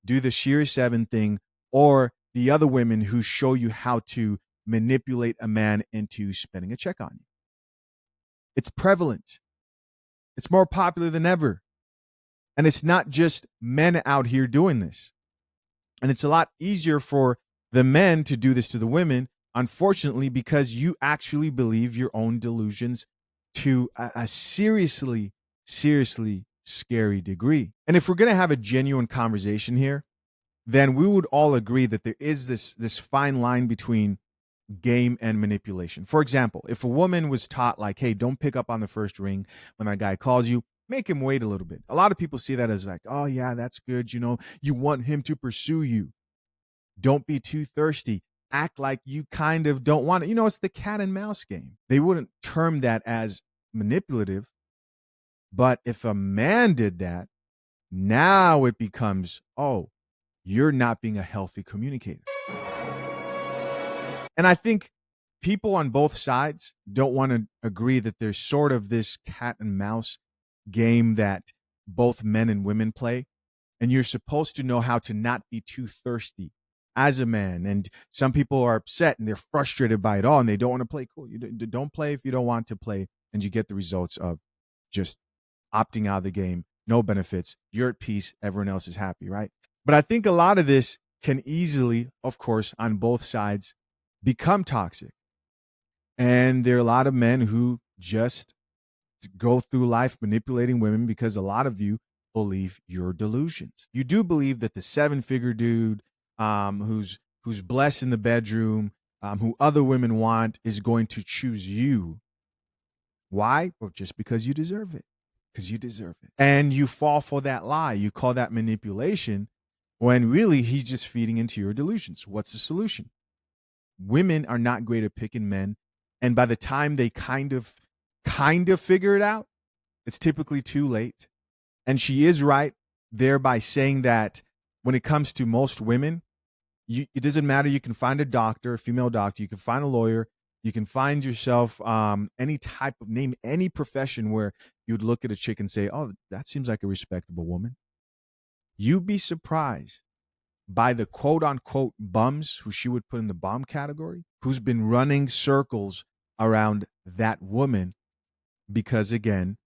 do the Sheer 7 thing or the other women who show you how to manipulate a man into spending a check on you. It's prevalent. It's more popular than ever. And it's not just men out here doing this. And it's a lot easier for the men to do this to the women, unfortunately, because you actually believe your own delusions to a seriously scary degree. And if we're going to have a genuine conversation here, then we would all agree that there is this fine line between game and manipulation. For example, if a woman was taught like, hey, don't pick up on the first ring when that guy calls you, make him wait a little bit. A lot of people see that as like, oh yeah, that's good. You know, you want him to pursue you. Don't be too thirsty. Act like you kind of don't want it. You know, it's the cat and mouse game. They wouldn't term that as manipulative. But if a man did that, Now it becomes, oh, you're not being a healthy communicator. And I think people on both sides don't want to agree that there's sort of this cat and mouse game that both men and women play. And you're supposed to know how to not be too thirsty as a man. And some people are upset and they're frustrated by it all and they don't want to play. Cool. You don't play if you don't want to play. And you get the results of just opting out of the game, no benefits. You're at peace. Everyone else is happy, right? But I think a lot of this can easily, of course, on both sides, become toxic. And there are a lot of men who just go through life manipulating women because a lot of you believe your delusions. You do believe that the 7-figure dude who's blessed in the bedroom, who other women want, is going to choose you. Why? Well, just because you deserve it. Because you deserve it. And you fall for that lie. You call that manipulation when really he's just feeding into your delusions. What's the solution? Women are not great at picking men. And by the time they kind of figure it out, it's typically too late. And she is right there by saying that when it comes to most women, it doesn't matter. You can find a doctor, a female doctor. You can find a lawyer. You can find yourself any type of name, any profession where you'd look at a chick and say, oh, that seems like a respectable woman. You'd be surprised by the quote unquote bums who she would put in the bomb category, who's been running circles around that woman because, again,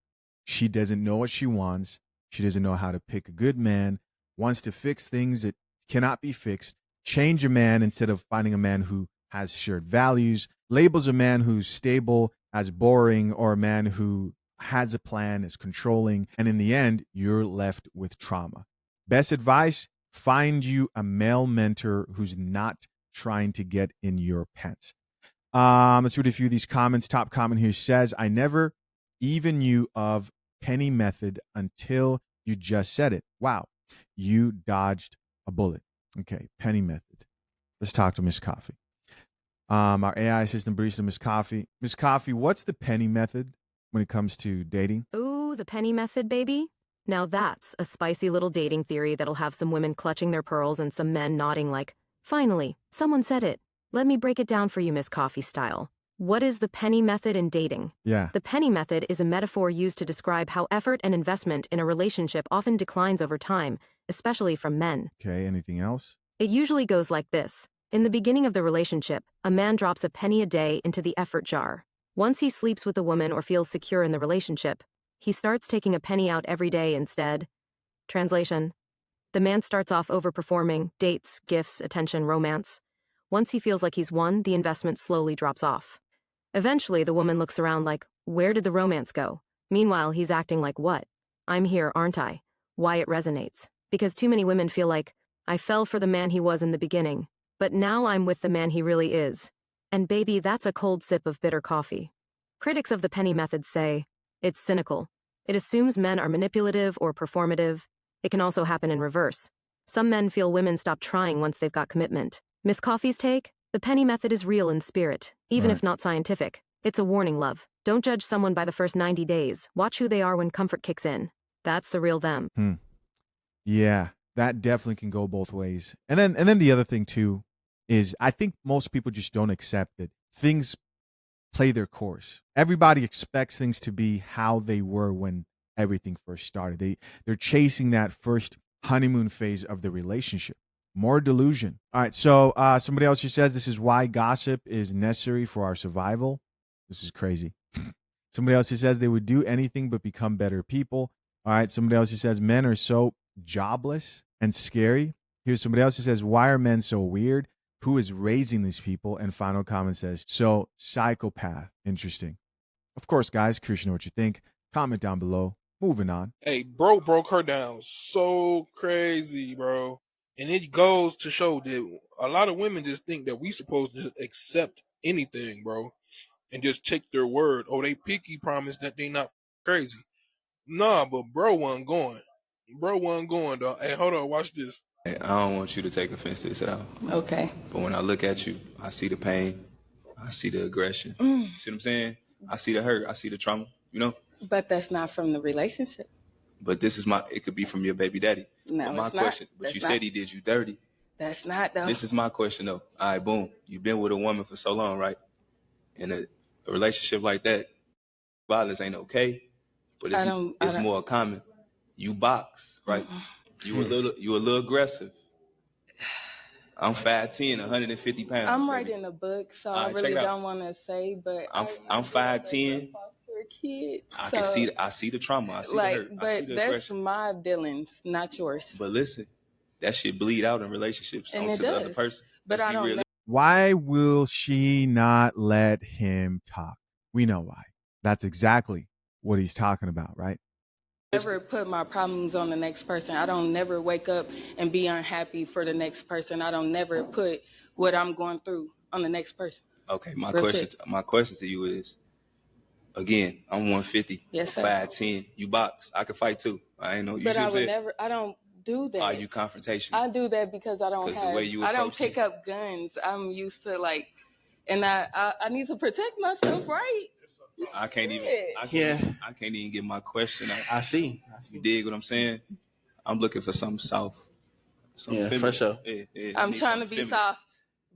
she doesn't know what she wants. She doesn't know how to pick a good man, wants to fix things that cannot be fixed, change a man instead of finding a man who has shared values, labels a man who's stable as boring, or a man who has a plan, is controlling. And in the end, you're left with trauma. Best advice, find you a male mentor who's not trying to get in your pants. Let's read a few of these comments. Top comment here says, I never even knew of penny method until you just said it. Wow, you dodged a bullet. Okay, penny method. Let's talk to Miss Coffee. Our AI assistant barista, Miss Coffee. Miss Coffee, what's the penny method when it comes to dating? Ooh, the penny method, baby. Now that's a spicy little dating theory that'll have some women clutching their pearls and some men nodding like, finally, someone said it. Let me break it down for you, Miss Coffee style. What is the penny method in dating? Yeah. The penny method is a metaphor used to describe how effort and investment in a relationship often declines over time, especially from men. Okay, anything else? It usually goes like this. In the beginning of the relationship, a man drops a penny a day into the effort jar. Once he sleeps with a woman or feels secure in the relationship, he starts taking a penny out every day instead. Translation: the man starts off overperforming, dates, gifts, attention, romance. Once he feels like he's won, the investment slowly drops off. Eventually, the woman looks around like, where did the romance go? Meanwhile, he's acting like, what? I'm here, aren't I? Why it resonates. Because too many women feel like, I fell for the man he was in the beginning, but now I'm with the man he really is. And baby, that's a cold sip of bitter coffee. Critics of the penny method say, it's cynical. It assumes men are manipulative or performative. It can also happen in reverse. Some men feel women stop trying once they've got commitment. Miss Coffee's take? The penny method is real in spirit, even if not scientific. It's a warning, love. Don't judge someone by the first 90 days. Watch who they are when comfort kicks in. That's the real them. Yeah, that definitely can go both ways. And then the other thing too is I think most people just don't accept that things play their course. Everybody expects things to be how they were when everything first started. They're chasing that first honeymoon phase of the relationship. More delusion. All right, so somebody else here says this is why gossip is necessary for our survival. This is crazy. Somebody else here says they would do anything but become better people. All right, somebody else here says men are so jobless and scary. Here's somebody else who says, why are men so weird? Who is raising these people? And final comment says, so psychopath. Interesting. Of course, guys, curious to know what you think. Comment down below. Moving on. Hey, bro broke her down so crazy, bro. And it goes to show that a lot of women just think that we supposed to just accept anything, bro, and just take their word. Oh, they picky promise that they not crazy. Nah, but bro wasn't going. Bro wasn't going, dog. Hey, hold on, watch this. I don't want you to take offense to this at all. Okay. But when I look at you, I see the pain. I see the aggression. See what I'm saying? I see the hurt. I see the trauma, you know? But that's not from the relationship. But it could be from your baby daddy. No, but my it's question, not. but That's you not. said he did you dirty. That's not though. This is my question though. All right, boom. You've been with a woman for so long, right? In a relationship like that, violence ain't okay, but it's more common. You box, right? You a little aggressive. I'm 5'10", 150 pounds. I'm baby. writing a book, so I Check really it out. don't want to say, but I'm 5'10". foster kid. I see the trauma. I see the Like, hurt. I see but the that's aggression. my dealings, not yours. But listen, that shit bleed out in relationships And onto it the other does. person. But Let's I be don't real. Why will she not let him talk? We know why. That's exactly what he's talking about, right? never put my problems on the next person. I don't never wake up and be unhappy for the next person. I don't never put what I'm going through on the next person. Okay, my Real question shit. to you is, again, I'm 150. Yes, sir. 5'10". You box. I can fight too. I ain't know. You But see I what I'm would saying? never, I don't do that. Are you confrontational? I do that because I don't 'Cause the way have, you I don't approach pick this- up guns. I'm used to like, and I need to protect myself, right? I can't even get my question out. I see. You dig what I'm saying? I'm looking for something soft. Something feminine. For sure. Yeah, I'm trying to be soft,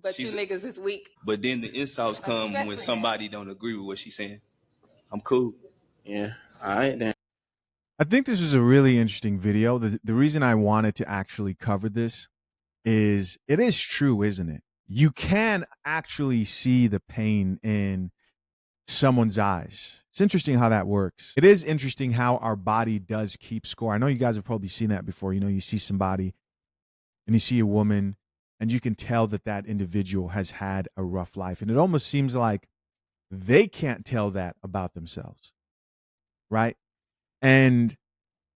but She's you niggas is weak. But then the insults come when somebody don't agree with what she's saying. I'm cool. Yeah. All right then. I think this was a really interesting video. The reason I wanted to actually cover this is it is true, isn't it? You can actually see the pain in someone's eyes. It's interesting how that works. It is interesting how our body does keep score. I know you guys have probably seen that before. You know, you see somebody and you see a woman and you can tell that that individual has had a rough life. And it almost seems like they can't tell that about themselves, right? And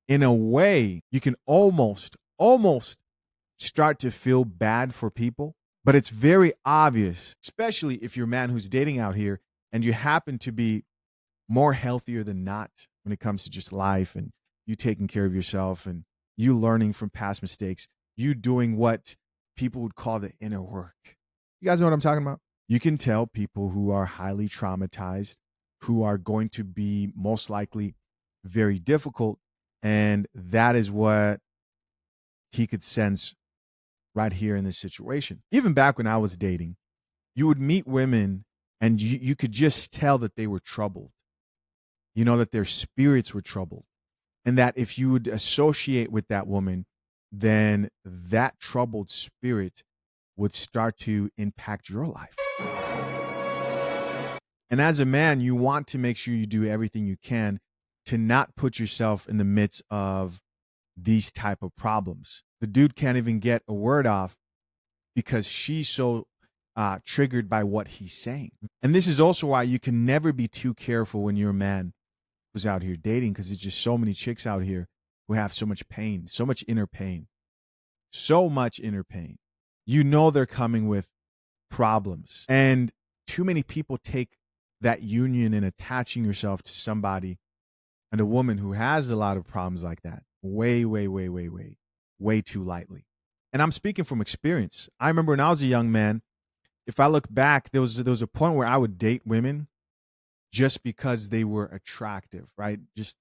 in a way, you can almost start to feel bad for people. But it's very obvious, especially if you're a man who's dating out here and you happen to be more healthier than not when it comes to just life and you taking care of yourself and you learning from past mistakes, you doing what people would call the inner work. You guys know what I'm talking about? You can tell people who are highly traumatized, who are going to be most likely very difficult. And that is what he could sense right here in this situation. Even back when I was dating, you would meet women and you could just tell that they were troubled. You know, that their spirits were troubled. And that if you would associate with that woman, then that troubled spirit would start to impact your life. And as a man, you want to make sure you do everything you can to not put yourself in the midst of these type of problems. The dude can't even get a word off because she's so triggered by what he's saying. And this is also why you can never be too careful when you're a man who's out here dating, because there's just so many chicks out here who have so much pain, so much inner pain, so much inner pain. You know they're coming with problems. And too many people take that union and attaching yourself to somebody and a woman who has a lot of problems like that way too lightly. And I'm speaking from experience. I remember when I was a young man, if I look back, there was a point where I would date women just because they were attractive, right? Just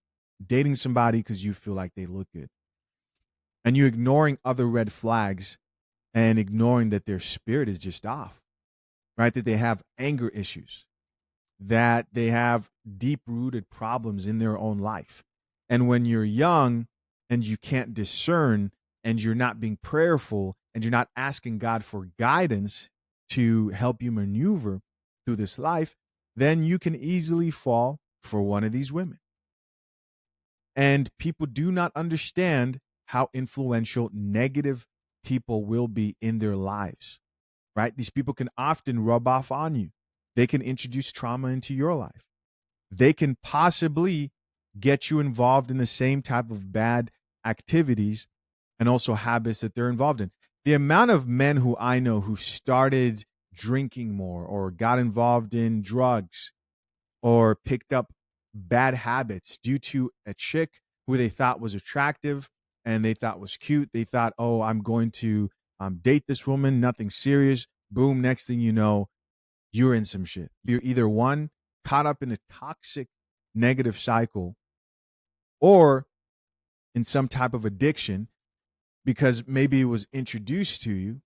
dating somebody because you feel like they look good. And you're ignoring other red flags and ignoring that their spirit is just off, right? That they have anger issues, that they have deep-rooted problems in their own life. And when you're young and you can't discern and you're not being prayerful and you're not asking God for guidance to help you maneuver through this life, then you can easily fall for one of these women. And people do not understand how influential negative people will be in their lives, right? These people can often rub off on you. They can introduce trauma into your life. They can possibly get you involved in the same type of bad activities and also habits that they're involved in. The amount of men who I know who started drinking more or got involved in drugs or picked up bad habits due to a chick who they thought was attractive and they thought was cute. They thought, oh, I'm going to date this woman, nothing serious. Boom, next thing you know, you're in some shit. You're either one, caught up in a toxic negative cycle, or in some type of addiction because maybe it was introduced to you,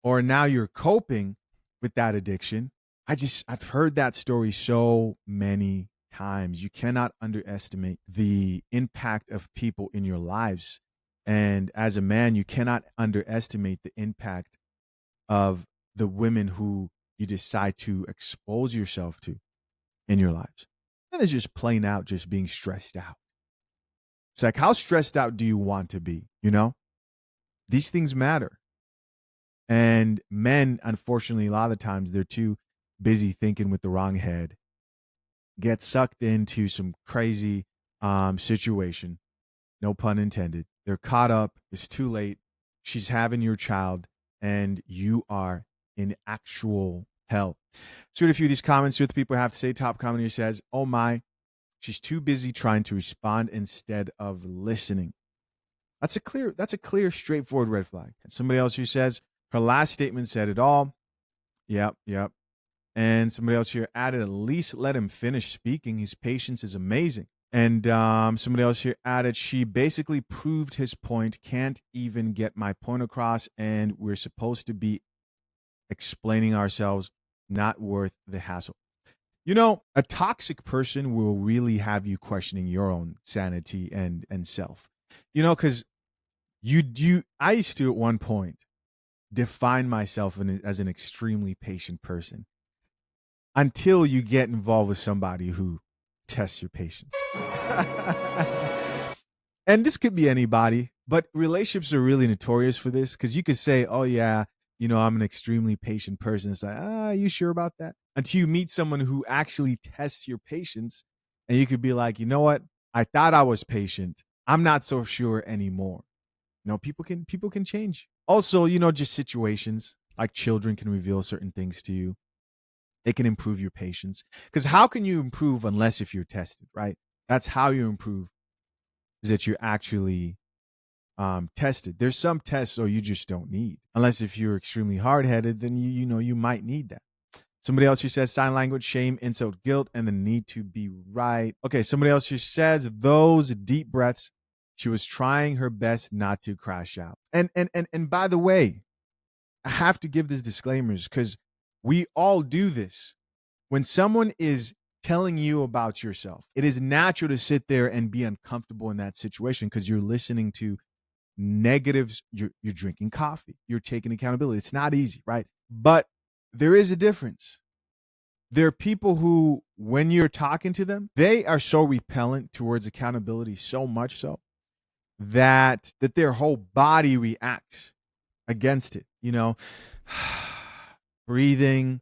or now you're coping with that addiction. I've heard that story so many times. You cannot underestimate the impact of people in your lives. And as a man, you cannot underestimate the impact of the women who you decide to expose yourself to in your lives. And it's just plain out, just being stressed out. It's like, how stressed out do you want to be? You know, these things matter. And men, unfortunately, a lot of the times they're too busy thinking with the wrong head, get sucked into some crazy situation, no pun intended. They're caught up. It's too late. She's having your child, and you are in actual hell. So, read a few of these comments. What the people have to say. Top commenter says, "Oh my, she's too busy trying to respond instead of listening." That's a clear, straightforward red flag. And somebody else who says, "Her last statement said it all." Yep. And somebody else here added, "At least let him finish speaking. His patience is amazing." And somebody else here added, "She basically proved his point. Can't even get my point across. And we're supposed to be explaining ourselves. Not worth the hassle." You know, a toxic person will really have you questioning your own sanity and self. You know, because I used to at one point define myself as an extremely patient person until you get involved with somebody who tests your patience. And this could be anybody, but relationships are really notorious for this because you could say, "Oh yeah, you know, I'm an extremely patient person." It's like, "Ah, you sure about that?" Until you meet someone who actually tests your patience, and you could be like, "You know what? I thought I was patient. I'm not so sure anymore." You know, people can change. Also, you know, just situations like children can reveal certain things to you. They can improve your patience. Because how can you improve unless if you're tested, right? That's how you improve, is that you're actually tested. There's some tests though you just don't need. Unless if you're extremely hard-headed, then you know you might need that. Somebody else who says sign language, shame, insult, guilt, and the need to be right. Okay, somebody else who says those deep breaths. She was trying her best not to crash out. And by the way, I have to give this disclaimers because we all do this. When someone is telling you about yourself, it is natural to sit there and be uncomfortable in that situation because you're listening to negatives. You're drinking coffee. You're taking accountability. It's not easy, right? But there is a difference. There are people who, when you're talking to them, they are so repellent towards accountability, so much so that their whole body reacts against it. You know, breathing.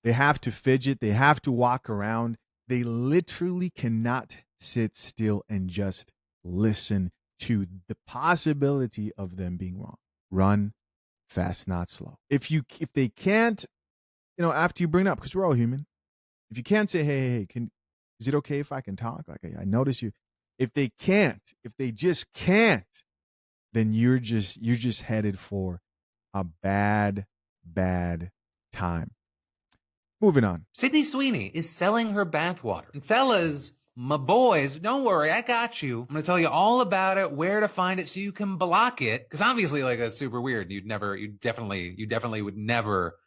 They have to fidget. They have to walk around. They literally cannot sit still and just listen to the possibility of them being wrong. Run fast, not slow. If they can't, you know, after you bring it up, because we're all human, if you can't say, hey, is it okay if I can talk? Like, I notice you. If they just can't, then you're just headed for a bad time. Moving on. Sydney Sweeney is selling her bathwater. And fellas, my boys, don't worry, I got you. I'm gonna tell you all about it, where to find it so you can block it. Because obviously, like, that's super weird. You definitely would never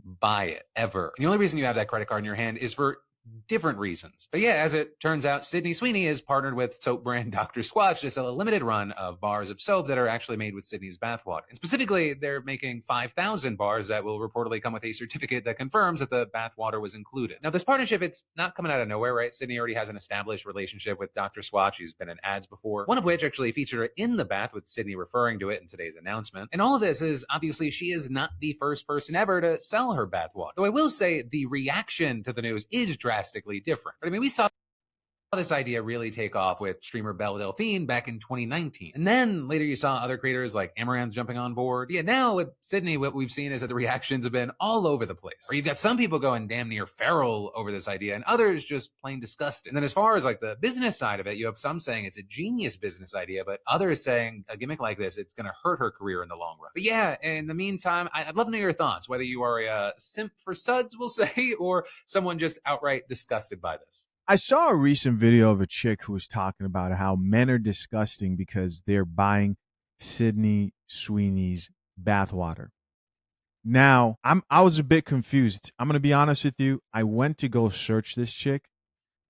buy it, ever. And the only reason you have that credit card in your hand is for different reasons. But yeah, as it turns out, Sydney Sweeney is partnered with soap brand Dr. Squatch to sell a limited run of bars of soap that are actually made with Sydney's bathwater. And specifically, they're making 5,000 bars that will reportedly come with a certificate that confirms that the bathwater was included. Now, this partnership, it's not coming out of nowhere, right? Sydney already has an established relationship with Dr. Squatch. She's been in ads before, one of which actually featured her in the bath, with Sydney referring to it in today's announcement. And all of this is, obviously, she is not the first person ever to sell her bathwater. Though I will say the reaction to the news is drastically different. But I mean, we saw this idea really take off with streamer Belle Delphine back in 2019. And then later you saw other creators like Amaranth jumping on board. Yeah, now with Sydney, what we've seen is that the reactions have been all over the place. Or you've got some people going damn near feral over this idea, and others just plain disgusted. And then as far as like the business side of it, you have some saying it's a genius business idea, but others saying a gimmick like this, it's going to hurt her career in the long run. But yeah, in the meantime, I'd love to know your thoughts, whether you are a simp for suds, we'll say, or someone just outright disgusted by this. I saw a recent video of a chick who was talking about how men are disgusting because they're buying Sydney Sweeney's bathwater. Now, I was a bit confused. I'm going to be honest with you. I went to go search this chick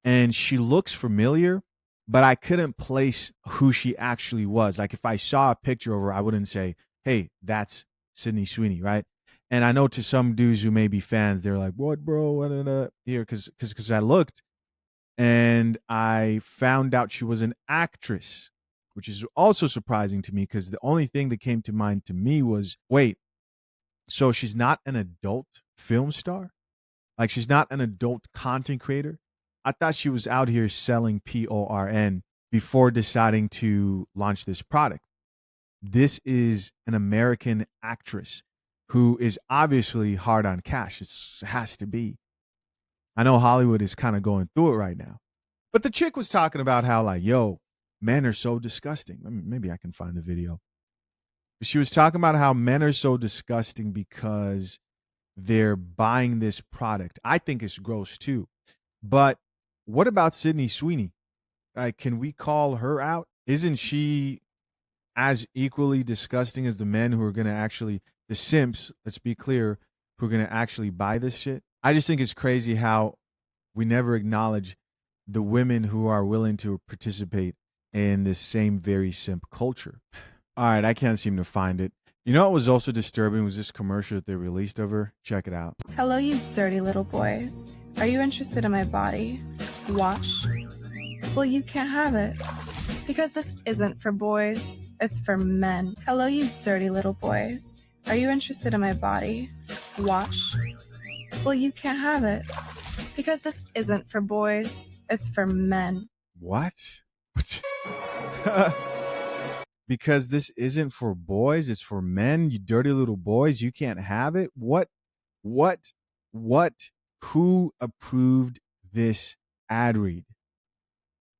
and she looks familiar, but I couldn't place who she actually was. Like if I saw a picture of her, I wouldn't say, "Hey, that's Sydney Sweeney," right? And I know to some dudes who may be fans, they're like, "What, bro? What?" Here, because I looked and I found out she was an actress, which is also surprising to me because the only thing that came to mind to me was, wait, so she's not an adult film star? Like she's not an adult content creator? I thought she was out here selling PORN before deciding to launch this product. This is an American actress who is obviously hard on cash. It has to be. I know Hollywood is kind of going through it right now. But the chick was talking about how, like, yo, men are so disgusting. Maybe I can find the video. She was talking about how men are so disgusting because they're buying this product. I think it's gross too. But what about Sydney Sweeney? Can we call her out? Isn't she as equally disgusting as the men who are going to actually, the simps, let's be clear, who are going to actually buy this shit? I just think it's crazy how we never acknowledge the women who are willing to participate in this same very simp culture. All right, I can't seem to find it. You know what was also disturbing was this commercial that they released of her. Check it out. Hello, you dirty little boys. Are you interested in my body? Wash? Well, you can't have it. Because this isn't for boys, it's for men. Hello, you dirty little boys. Are you interested in my body? Wash? Well, you can't have it. Because this isn't for boys, it's for men. What? Because this isn't for boys, it's for men, you dirty little boys, you can't have it? What? Who approved this ad read?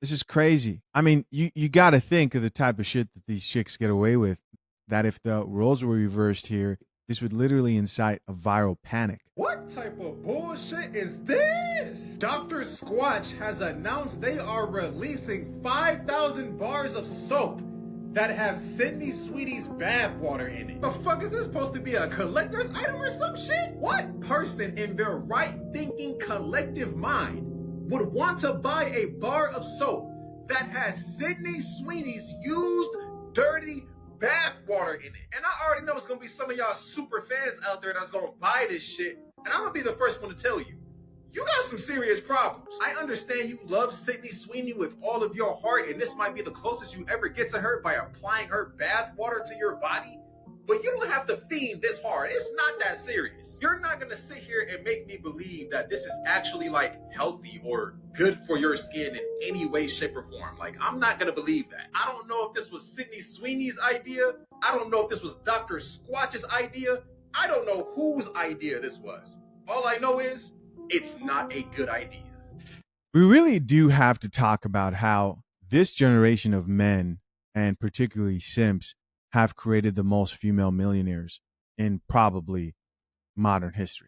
This is crazy. I mean, you got to think of the type of shit that these chicks get away with, that if the roles were reversed here, this would literally incite a viral panic. What type of bullshit is this? Dr. Squatch has announced they are releasing 5,000 bars of soap that have Sydney Sweeney's bathwater in it. The fuck is this supposed to be, a collector's item or some shit? What person in their right thinking collective mind would want to buy a bar of soap that has Sydney Sweeney's used dirty bathwater in it? And I already know it's gonna be some of y'all super fans out there that's gonna buy this shit, and I'm gonna be the first one to tell you, you got some serious problems. I understand you love Sydney Sweeney with all of your heart, and this might be the closest you ever get to her by applying her bathwater to your body, but you don't have to fiend this hard. It's not that serious. You're not gonna sit here and make me believe that this is actually like healthy or good for your skin in any way, shape, or form. Like, I'm not gonna believe that. I don't know if this was Sydney Sweeney's idea. I don't know if this was Dr. Squatch's idea. I don't know whose idea this was. All I know is it's not a good idea. We really do have to talk about how this generation of men, and particularly simps, have created the most female millionaires in probably modern history.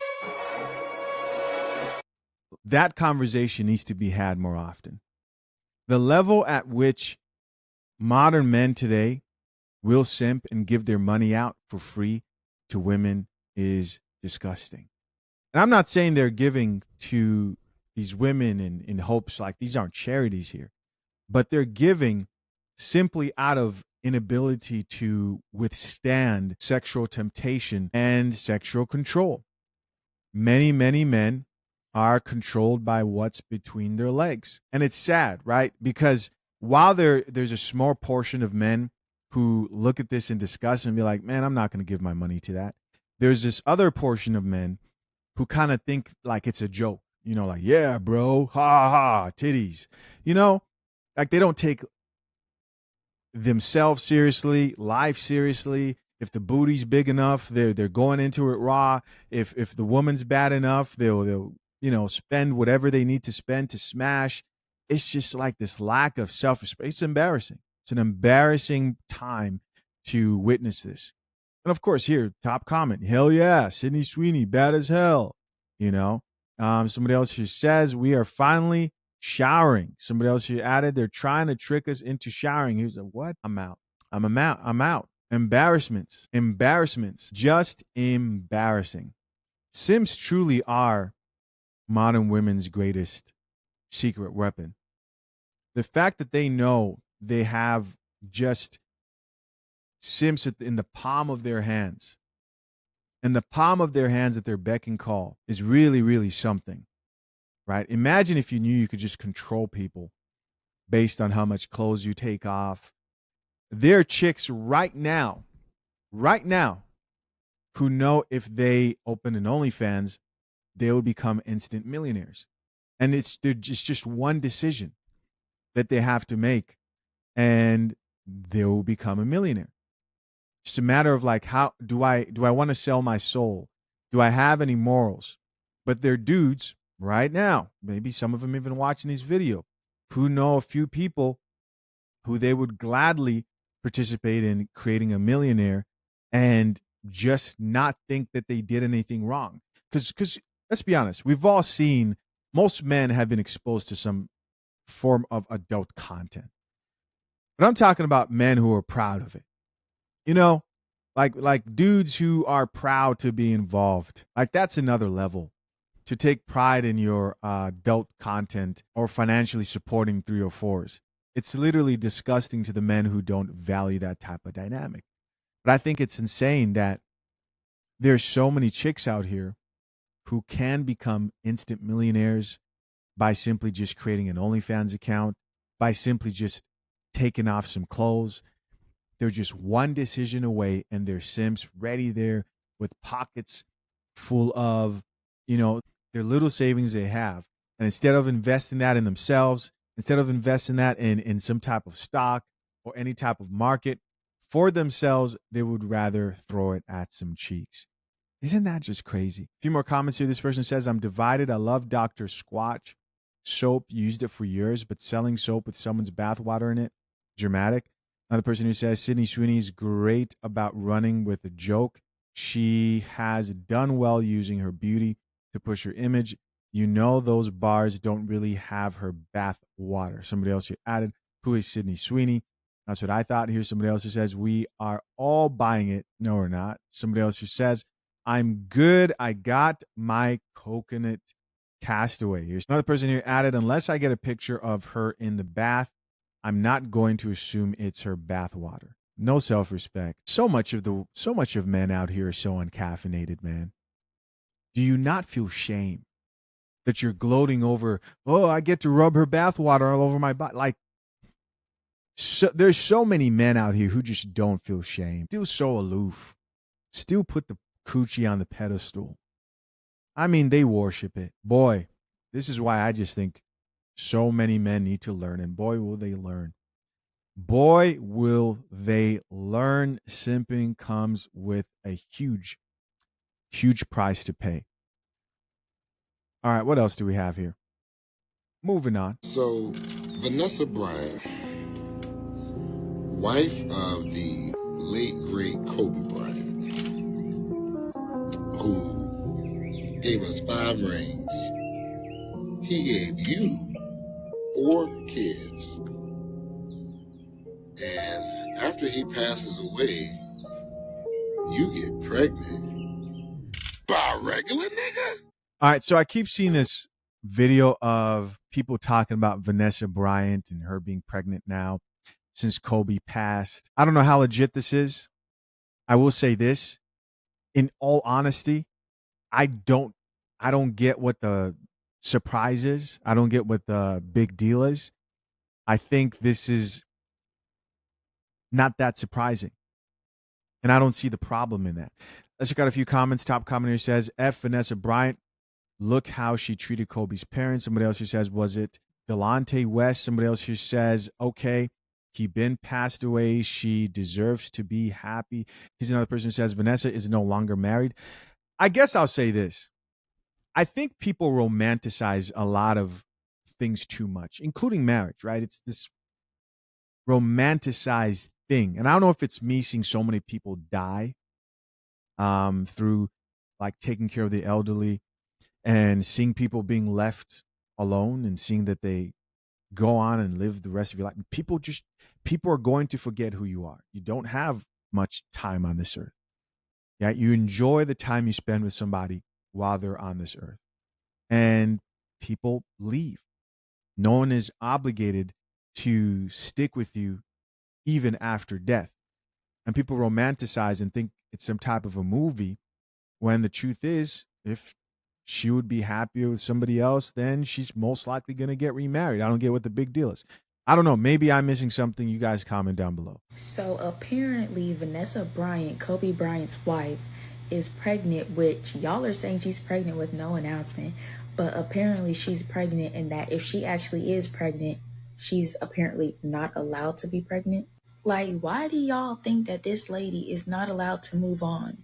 That conversation needs to be had more often. The level at which modern men today will simp and give their money out for free to women is disgusting. And I'm not saying they're giving to these women in hopes like these aren't charities here, but they're giving simply out of inability to withstand sexual temptation and sexual control. Many, many men are controlled by what's between their legs. And it's sad, right? Because while there's a small portion of men who look at this in disgust and be like, man, I'm not going to give my money to that. There's this other portion of men who kind of think like it's a joke, you know, like, yeah, bro, ha ha, titties, you know, like they don't take themselves seriously, life seriously. If the booty's big enough, they're going into it raw. If the woman's bad enough, they'll spend whatever they need to spend to smash. It's just like this lack of self-respect. It's embarrassing. It's an embarrassing time to witness this. And of course, here, top comment, hell yeah, Sydney Sweeney, bad as hell. Somebody else here says, we are finally Showering. Somebody else here added, they're trying to trick us into showering. Here's a what? I'm out. I'm out. I'm out. Embarrassments. Embarrassments. Just embarrassing. Simps truly are modern women's greatest secret weapon. The fact that they know they have just simps in the palm of their hands, in the palm of their hands at their beck and call, is really, really something, right? Imagine if you knew you could just control people based on how much clothes you take off. There are chicks right now, who know if they open an OnlyFans, they would become instant millionaires. And it's just one decision that they have to make, and they will become a millionaire. It's a matter of like, how do I want to sell my soul? Do I have any morals? But they're dudes right now, maybe some of them even watching this video, who know a few people who they would gladly participate in creating a millionaire and just not think that they did anything wrong. Because let's be honest, we've all seen, most men have been exposed to some form of adult content. But I'm talking about men who are proud of it. You know, like dudes who are proud to be involved. Like, that's another level. To take pride in your adult content or financially supporting 304s. It's literally disgusting to the men who don't value that type of dynamic. But I think it's insane that there's so many chicks out here who can become instant millionaires by simply just creating an OnlyFans account, by simply just taking off some clothes. They're just one decision away, and they're simps ready there with pockets full of, their little savings they have. And instead of investing that in themselves, instead of investing that in some type of stock or any type of market for themselves, they would rather throw it at some cheeks. Isn't that just crazy? A few more comments here. This person says, I'm divided. I love Dr. Squatch soap, used it for years, but selling soap with someone's bathwater in it, dramatic. Another person who says, Sydney Sweeney's great about running with a joke. She has done well using her beauty to push her image. Those bars don't really have her bath water. Somebody else here added, who is Sydney Sweeney? That's what I thought. Here's somebody else who says, we are all buying it. No, we're not. Somebody else who says, I'm good. I got my coconut castaway. Here's another person here added, unless I get a picture of her in the bath, I'm not going to assume it's her bath water. No self-respect. So much of men out here are so uncaffeinated, man. Do you not feel shame that you're gloating over, oh, I get to rub her bath water all over my body? Like, there's so many men out here who just don't feel shame. Still so aloof. Still put the coochie on the pedestal. I mean, they worship it. Boy, this is why I just think so many men need to learn, and boy, will they learn. Boy, will they learn. Simping comes with a huge, huge price to pay. All right, what else do we have here? Moving on. So, Vanessa Bryant, wife of the late, great Kobe Bryant, who gave us 5 rings. He gave you 4 kids. And after he passes away, you get pregnant by a regular nigga? All right, so I keep seeing this video of people talking about Vanessa Bryant and her being pregnant now since Kobe passed. I don't know how legit this is. I will say this, in all honesty, I don't get what the surprise is. I don't get what the big deal is. I think this is not that surprising. And I don't see the problem in that. Let's check out a few comments. Top commenter says, F Vanessa Bryant. Look how she treated Kobe's parents. Somebody else here says, was it Delonte West? Somebody else here says, okay, he been passed away. She deserves to be happy. Here's another person who says, Vanessa is no longer married. I guess I'll say this. I think people romanticize a lot of things too much, including marriage, right? It's this romanticized thing. And I don't know if it's me seeing so many people die through like taking care of the elderly and seeing people being left alone and seeing that they go on and live the rest of your life. People are going to forget who you are. You don't have much time on this earth. Yeah, you enjoy the time you spend with somebody while they're on this earth. And people leave. No one is obligated to stick with you even after death. And people romanticize and think it's some type of a movie when the truth is, if she would be happier with somebody else, then she's most likely going to get remarried. I don't get what the big deal is. I don't know. Maybe I'm missing something. You guys comment down below. So apparently Vanessa Bryant, Kobe Bryant's wife, is pregnant, which y'all are saying she's pregnant with no announcement. But apparently she's pregnant, and that if she actually is pregnant, she's apparently not allowed to be pregnant. Like, why do y'all think that this lady is not allowed to move on?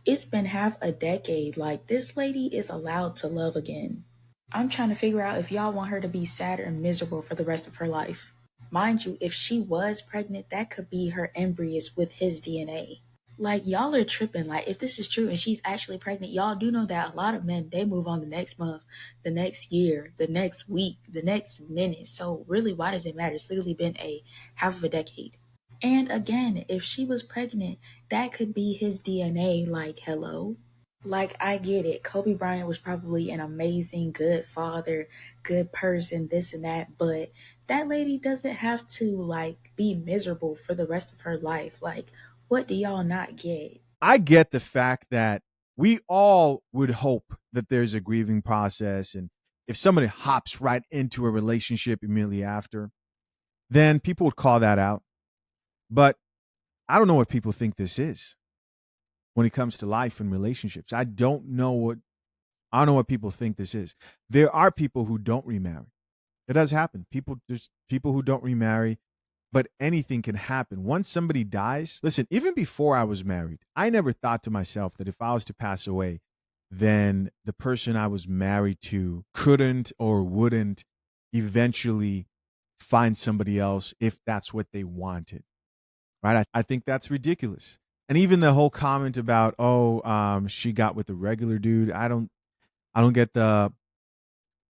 It's been half a decade. Like, this lady is allowed to love again. I'm trying to figure out if y'all want her to be sad or miserable for the rest of her life. Mind you, if she was pregnant, that could be her embryos with his DNA. Like, y'all are tripping. Like, if this is true and she's actually pregnant, y'all do know that a lot of men, they move on the next month, the next year, the next week, the next minute. So really, why does it matter? It's literally been a half of a decade. And again, if she was pregnant, that could be his DNA. Like, hello? Like, I get it. Kobe Bryant was probably an amazing, good father, good person, this and that. But that lady doesn't have to, like, be miserable for the rest of her life. Like, what do y'all not get? I get the fact that we all would hope that there's a grieving process. And if somebody hops right into a relationship immediately after, then people would call that out. But I don't know what people think this is when it comes to life and relationships. I don't know what people think this is. There are people who don't remarry. It does happen. There's people who don't remarry, but anything can happen. Once somebody dies, listen, even before I was married, I never thought to myself that if I was to pass away, then the person I was married to couldn't or wouldn't eventually find somebody else if that's what they wanted. Right? I think that's ridiculous. And even the whole comment about, she got with the regular dude. I don't get the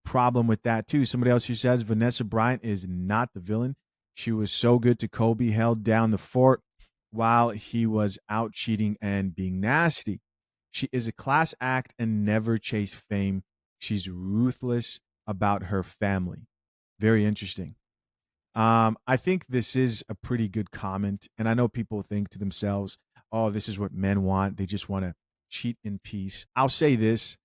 problem with that too. Somebody else who says Vanessa Bryant is not the villain. She was so good to Kobe, held down the fort while he was out cheating and being nasty. She is a class act and never chased fame. She's ruthless about her family. Very interesting. I think this is a pretty good comment. And I know people think to themselves, oh, this is what men want. They just want to cheat in peace. I'll say this.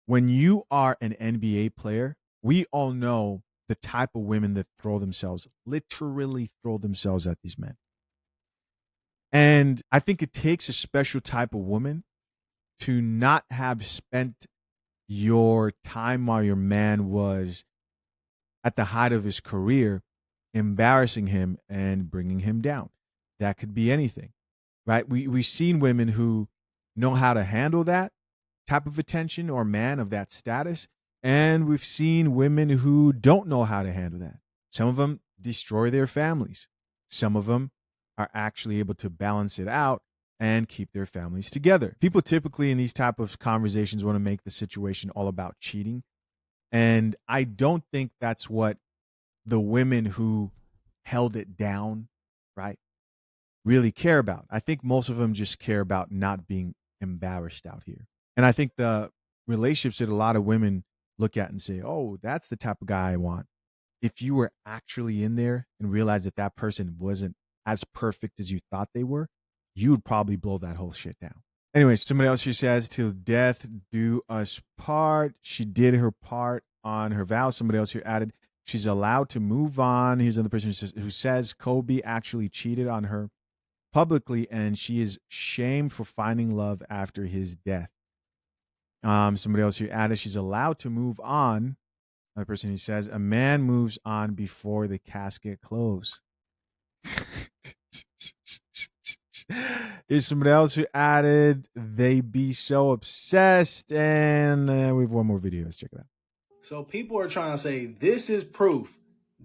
When you are an NBA player, we all know the type of women that literally throw themselves at these men. And I think it takes a special type of woman to not have spent your time while your man was at the height of his career, embarrassing him and bringing him down. That could be anything, right? We've seen women who know how to handle that type of attention or man of that status. And we've seen women who don't know how to handle that. Some of them destroy their families. Some of them are actually able to balance it out and keep their families together. People typically in these type of conversations want to make the situation all about cheating. And I don't think that's what the women who held it down, right, really care about. I think most of them just care about not being embarrassed out here. And I think the relationships that a lot of women look at and say, oh, that's the type of guy I want. If you were actually in there and realized that that person wasn't as perfect as you thought they were, you would probably blow that whole shit down. Anyways, somebody else who says, till death do us part. She did her part on her vows. Somebody else who added, she's allowed to move on. Here's another person who says Kobe actually cheated on her publicly and she is shamed for finding love after his death. Somebody else who added, she's allowed to move on. Another person who says, a man moves on before the casket closes. Here's somebody else who added, they be so obsessed. And we have one more video. Let's check it out. So people are trying to say this is proof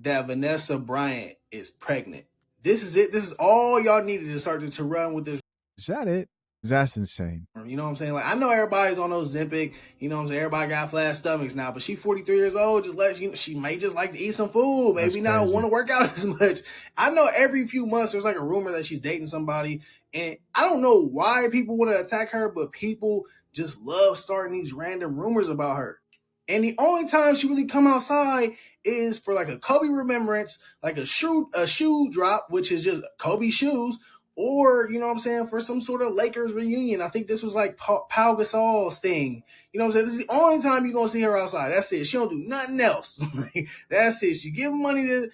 that Vanessa Bryant is pregnant. This is it. This is all y'all needed to start to run with this. Is that it? That's insane. You know what I'm saying? Like, I know everybody's on those Ozempic, you know what I'm saying? Everybody got flat stomachs now, but she's 43 years old. Just let you know, she may just like to eat some food, maybe not want to work out as much. I know every few months there's like a rumor that she's dating somebody, and I don't know why people want to attack her, but people just love starting these random rumors about her. And the only time she really come outside is for like a Kobe remembrance, like a shoe drop, which is just Kobe shoes, or, you know what I'm saying, for some sort of Lakers reunion. I think this was like Pau Gasol's thing. You know what I'm saying? This is the only time you're going to see her outside. That's it. She don't do nothing else. That's it. She give money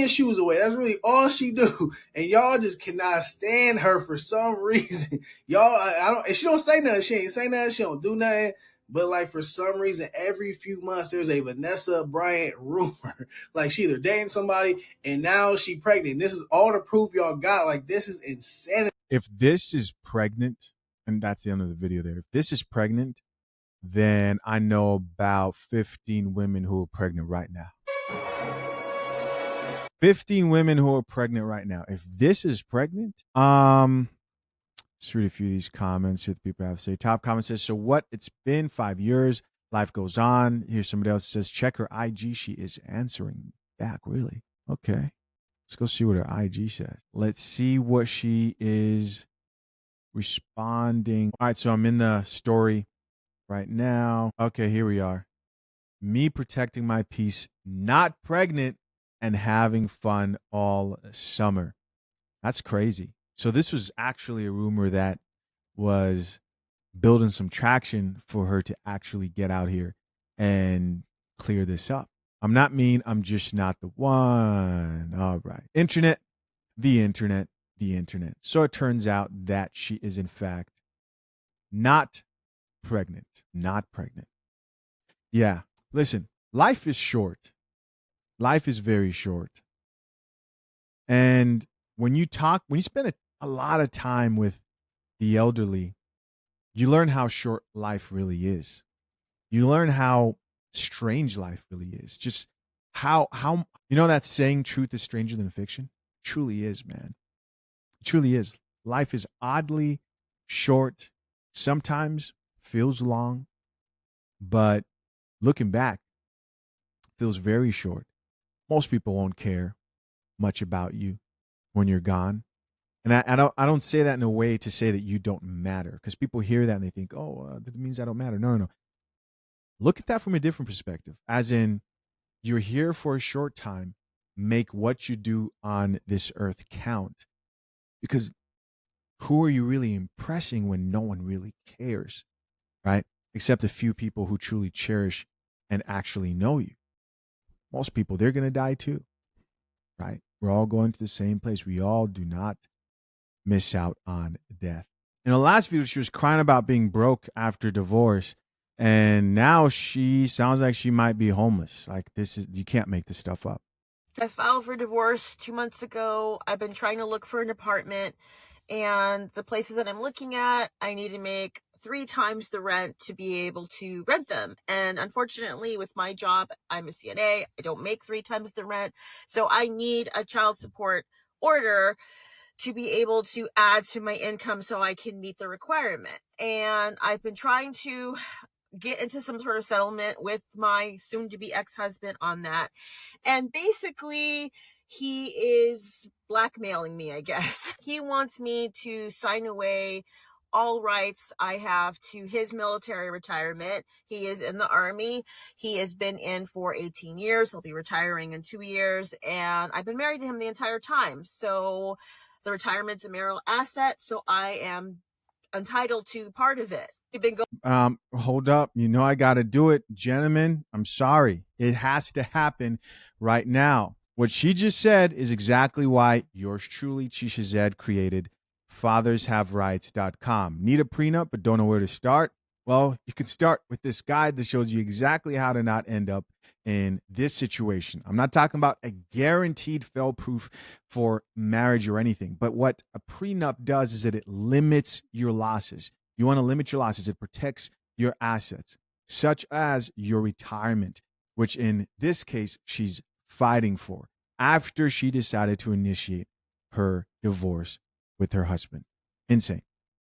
and shoes away. That's really all she do. And y'all just cannot stand her for some reason. Y'all, I don't, and she don't say nothing. She ain't say nothing. She don't do nothing. But like for some reason, every few months there's a Vanessa Bryant rumor. Like she either dating somebody and now she pregnant. This is all the proof y'all got. Like this is insanity. If this is pregnant, and that's the end of the video there. If this is pregnant, then I know about 15 women who are pregnant right now. 15 women who are pregnant right now. If this is pregnant, let's read a few of these comments. Here the people have to say. Top comment says, so what? It's been 5 years. Life goes on. Here's somebody else that says, check her IG. She is answering back. Really? Okay. Let's go see what her IG says. Let's see what she is responding. All right, so I'm in the story right now. Okay, here we are. Me protecting my peace, not pregnant, and having fun all summer. That's crazy. So this was actually a rumor that was building some traction for her to actually get out here and clear this up. I'm not mean. I'm just not the one. All right. Internet, the internet, the internet. So it turns out that she is, in fact, not pregnant. Not pregnant. Yeah. Listen, life is short. Life is very short. And when you spend a lot of time with the elderly, you learn how short life really is. You learn how strange life really is. Just how you know that saying, truth is stranger than fiction? It truly is, man. It truly is. Life is oddly short, sometimes feels long, but looking back, feels very short. Most people won't care much about you when you're gone. And I don't say that in a way to say that you don't matter, because people hear that and they think, oh, that means I don't matter. No, no, no. Look at that from a different perspective, as in you're here for a short time. Make what you do on this earth count, because who are you really impressing when no one really cares, right? Except a few people who truly cherish and actually know you. Most people, they're going to die too, right? We're all going to the same place. We all do not miss out on death. In the last video, she was crying about being broke after divorce, and now she sounds like she might be homeless. Like, you can't make this stuff up. I filed for divorce 2 months ago. I've been trying to look for an apartment, and the places that I'm looking at, I need to make 3 times the rent to be able to rent them. And unfortunately, with my job, I'm a CNA. I don't make 3 times the rent. So I need a child support order to be able to add to my income so I can meet the requirement. And I've been trying to get into some sort of settlement with my soon-to-be ex-husband on that. And basically, he is blackmailing me, I guess. He wants me to sign away all rights I have to his military retirement. He is in the Army. He has been in for 18 years. He'll be retiring in 2 years. And I've been married to him the entire time. So the retirement's a marital asset. So I am entitled to part of it. We've been Hold up. You know I got to do it. Gentlemen, I'm sorry. It has to happen right now. What she just said is exactly why yours truly, Chisha Zed, created fathershaverights.com. Need a prenup but don't know where to start? Well, you can start with this guide that shows you exactly how to not end up in this situation. I'm not talking about a guaranteed fail-proof for marriage or anything, but what a prenup does is that it limits your losses. You want to limit your losses. It protects your assets, such as your retirement, which in this case, she's fighting for after she decided to initiate her divorce with her husband. Insane.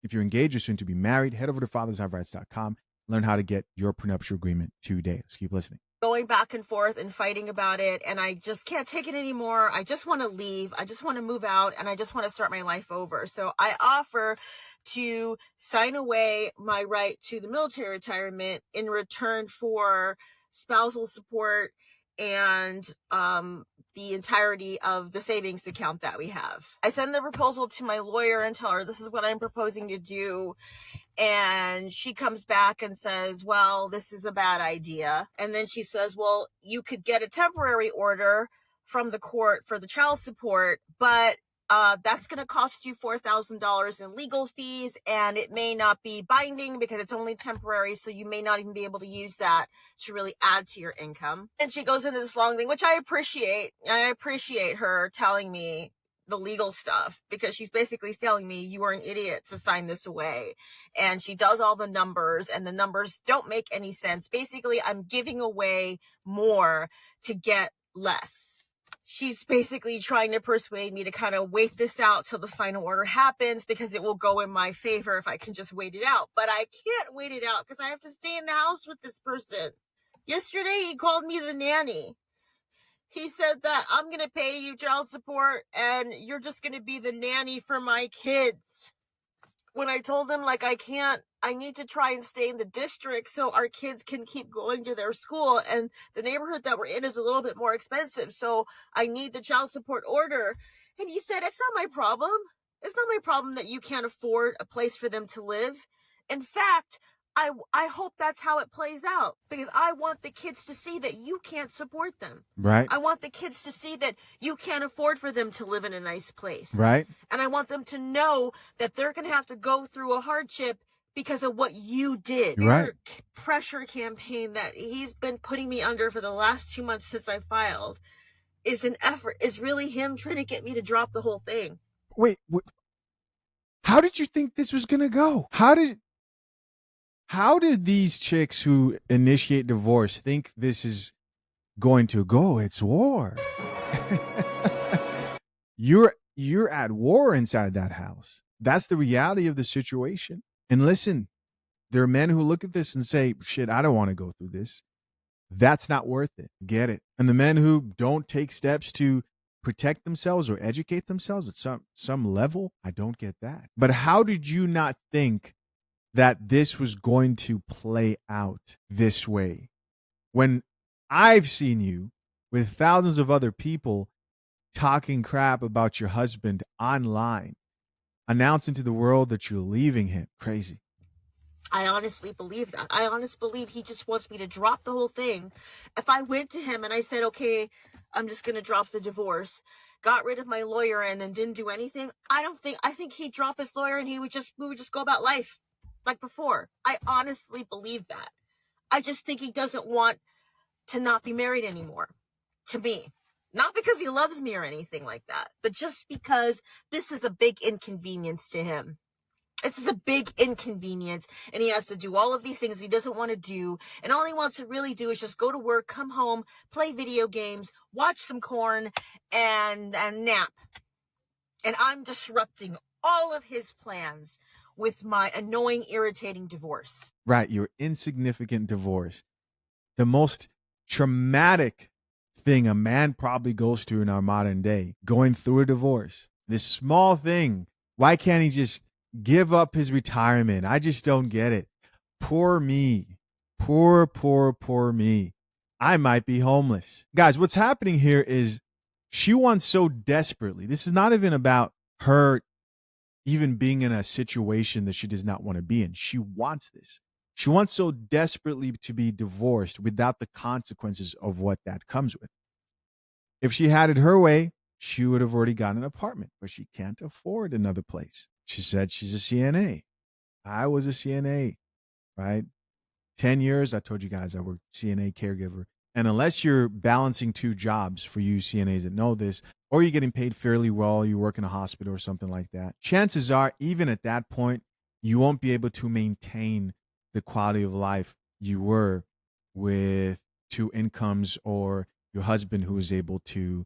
If you're engaged or soon to be married, head over to fathershaverights.com. Learn how to get your prenuptial agreement today. Let's keep listening. Going back and forth and fighting about it, and I just can't take it anymore. I just want to leave. I just want to move out, and I just want to start my life over. So I offer to sign away my right to the military retirement in return for spousal support and the entirety of the savings account that we have. I send the proposal to my lawyer and tell her this is what I'm proposing to do. And she comes back and says, well, this is a bad idea. And then she says, well, you could get a temporary order from the court for the child support, but that's going to cost you $4,000 in legal fees, and it may not be binding because it's only temporary, so you may not even be able to use that to really add to your income. And she goes into this long thing, which I appreciate. I appreciate her telling me the legal stuff, because she's basically telling me you are an idiot to sign this away. And she does all the numbers, and the numbers don't make any sense. Basically, I'm giving away more to get less. She's basically trying to persuade me to kind of wait this out till the final order happens, because it will go in my favor if I can just wait it out. But I can't wait it out because I have to stay in the house with this person. Yesterday, he called me the nanny. He said that I'm going to pay you child support and you're just going to be the nanny for my kids. When I told him, like, I need to try and stay in the district so our kids can keep going to their school. And the neighborhood that we're in is a little bit more expensive, so I need the child support order. And he said, it's not my problem. It's not my problem that you can't afford a place for them to live. In fact, I hope that's how it plays out, because I want the kids to see that you can't support them. Right. I want the kids to see that you can't afford for them to live in a nice place. Right. And I want them to know that they're going to have to go through a hardship because of what you did. Right. Your pressure campaign that he's been putting me under for the last 2 months since I filed is really him trying to get me to drop the whole thing. Wait, how did you think this was going to go? How did these chicks who initiate divorce think this is going to go? It's war. You're at war inside that house. That's the reality of the situation. And listen, there are men who look at this and say, shit, I don't want to go through this. That's not worth it. Get it. And the men who don't take steps to protect themselves or educate themselves at some level, I don't get that. But how did you not think that this was going to play out this way? When I've seen you with thousands of other people talking crap about your husband online, announcing to the world that you're leaving him. Crazy. I honestly believe that. I honestly believe he just wants me to drop the whole thing. If I went to him and I said, okay, I'm just going to drop the divorce, got rid of my lawyer, and then didn't do anything, I think he'd drop his lawyer and we would just go about life like before. I honestly believe that. I just think he doesn't want to not be married anymore, to me. Not because he loves me or anything like that, but just because this is a big inconvenience to him. It's a big inconvenience, and he has to do all of these things he doesn't want to do, and all he wants to really do is just go to work, come home, play video games, watch some corn, and nap. And I'm disrupting all of his plans with my annoying, irritating divorce. Right, your insignificant divorce. The most traumatic thing a man probably goes through in our modern day, going through a divorce. This small thing. Why can't he just give up his retirement? I just don't get it. Poor me. Poor me. I might be homeless. Guys, what's happening here is she wants so desperately. This is not even about her even being in a situation that she does not want to be in. She wants this. She wants so desperately to be divorced without the consequences of what that comes with. If she had it her way, she would have already gotten an apartment, but she can't afford another place. She said she's a CNA. I was a CNA, right? 10 years, I told you guys I worked CNA caregiver. And unless you're balancing two jobs, for you CNAs that know this, or you're getting paid fairly well, you work in a hospital or something like that, chances are, even at that point, you won't be able to maintain the quality of life you were with two incomes or your husband who is able to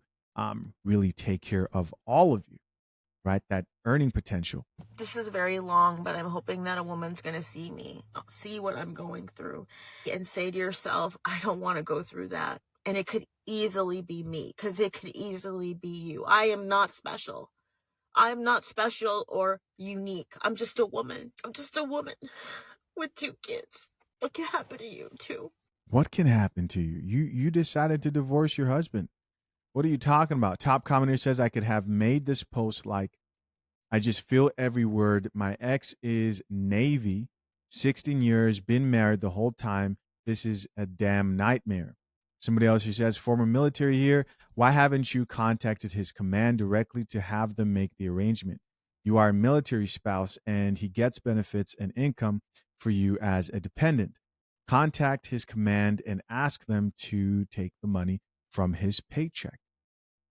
really take care of all of you. right? That earning potential. This is very long, but I'm hoping that a woman's going to see me, see what I'm going through, and say to yourself, I don't want to go through that. And it could easily be me, because it could easily be you. I am not special. I'm not special or unique. I'm just a woman. I'm just a woman with 2 kids. What can happen to you too? What can happen to you? You decided to divorce your husband. What are you talking about? Top commenter says I could have made this post like, I just feel every word. My ex is Navy, 16 years, been married the whole time. This is a damn nightmare. Somebody else who says, former military here. Why haven't you contacted his command directly to have them make the arrangement? You are a military spouse and he gets benefits and income for you as a dependent. Contact his command and ask them to take the money from his paycheck.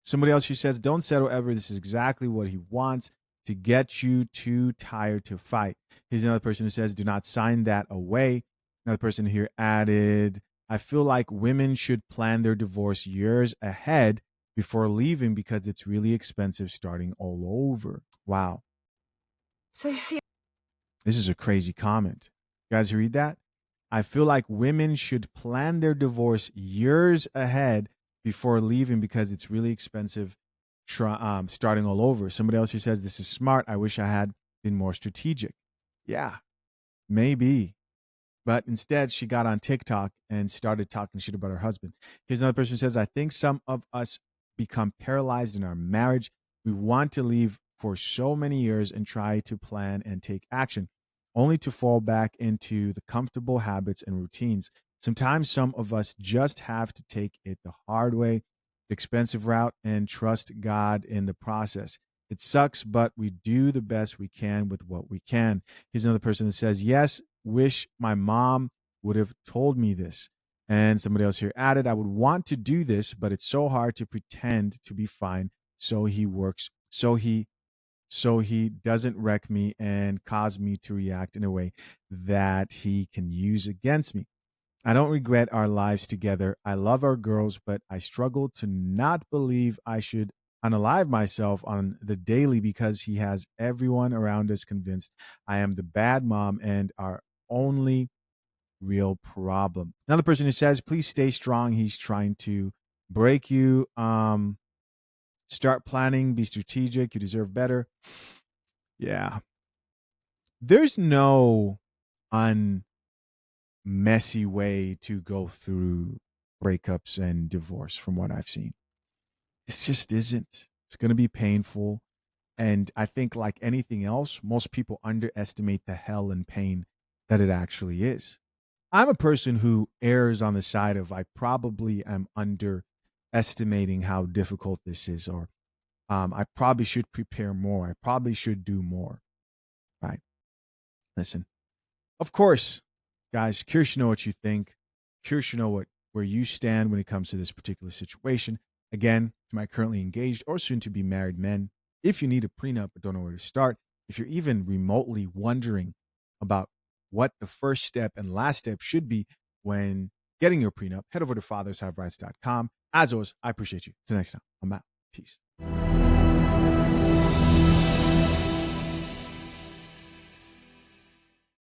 Somebody else who says, don't settle ever. This is exactly what he wants to get you too tired to fight. Here's another person who says, do not sign that away. Another person here added, I feel like women should plan their divorce years ahead before leaving because it's really expensive starting all over. Wow. So you see, This is a crazy comment. You guys read that? I feel like women should plan their divorce years ahead before leaving because it's really expensive starting all over. Somebody else who says this is smart. I wish I had been more strategic. Yeah, maybe. But instead, she got on TikTok and started talking shit about her husband. Here's another person who says, I think some of us become paralyzed in our marriage. We want to leave for so many years and try to plan and take action, only to fall back into the comfortable habits and routines. Sometimes some of us just have to take it the hard way, the expensive route, and trust God in the process. It sucks, but we do the best we can with what we can. Here's another person that says, yes, wish my mom would have told me this. And somebody else here added, I would want to do this, but it's so hard to pretend to be fine. So he doesn't wreck me and cause me to react in a way that he can use against me. I don't regret our lives together. I love our girls, but I struggle to not believe I should unalive myself on the daily because he has everyone around us convinced I am the bad mom and our only real problem. Another person who says, please stay strong. He's trying to break you. Start planning, be strategic. You deserve better. Yeah. There's no messy way to go through breakups and divorce from what I've seen. It just isn't. It's going to be painful. And I think, like anything else, most people underestimate the hell and pain that it actually is. I'm a person who errs on the side of I probably am underestimating how difficult this is, or I probably should prepare more. I probably should do more. Right. Listen, of course, guys, curious to know what you think. Curious to know where you stand when it comes to this particular situation. Again, to my currently engaged or soon to be married men, if you need a prenup but don't know where to start, if you're even remotely wondering about what the first step and last step should be when getting your prenup, head over to fathershaverights.com. As always, I appreciate you. Till next time, I'm out. Peace.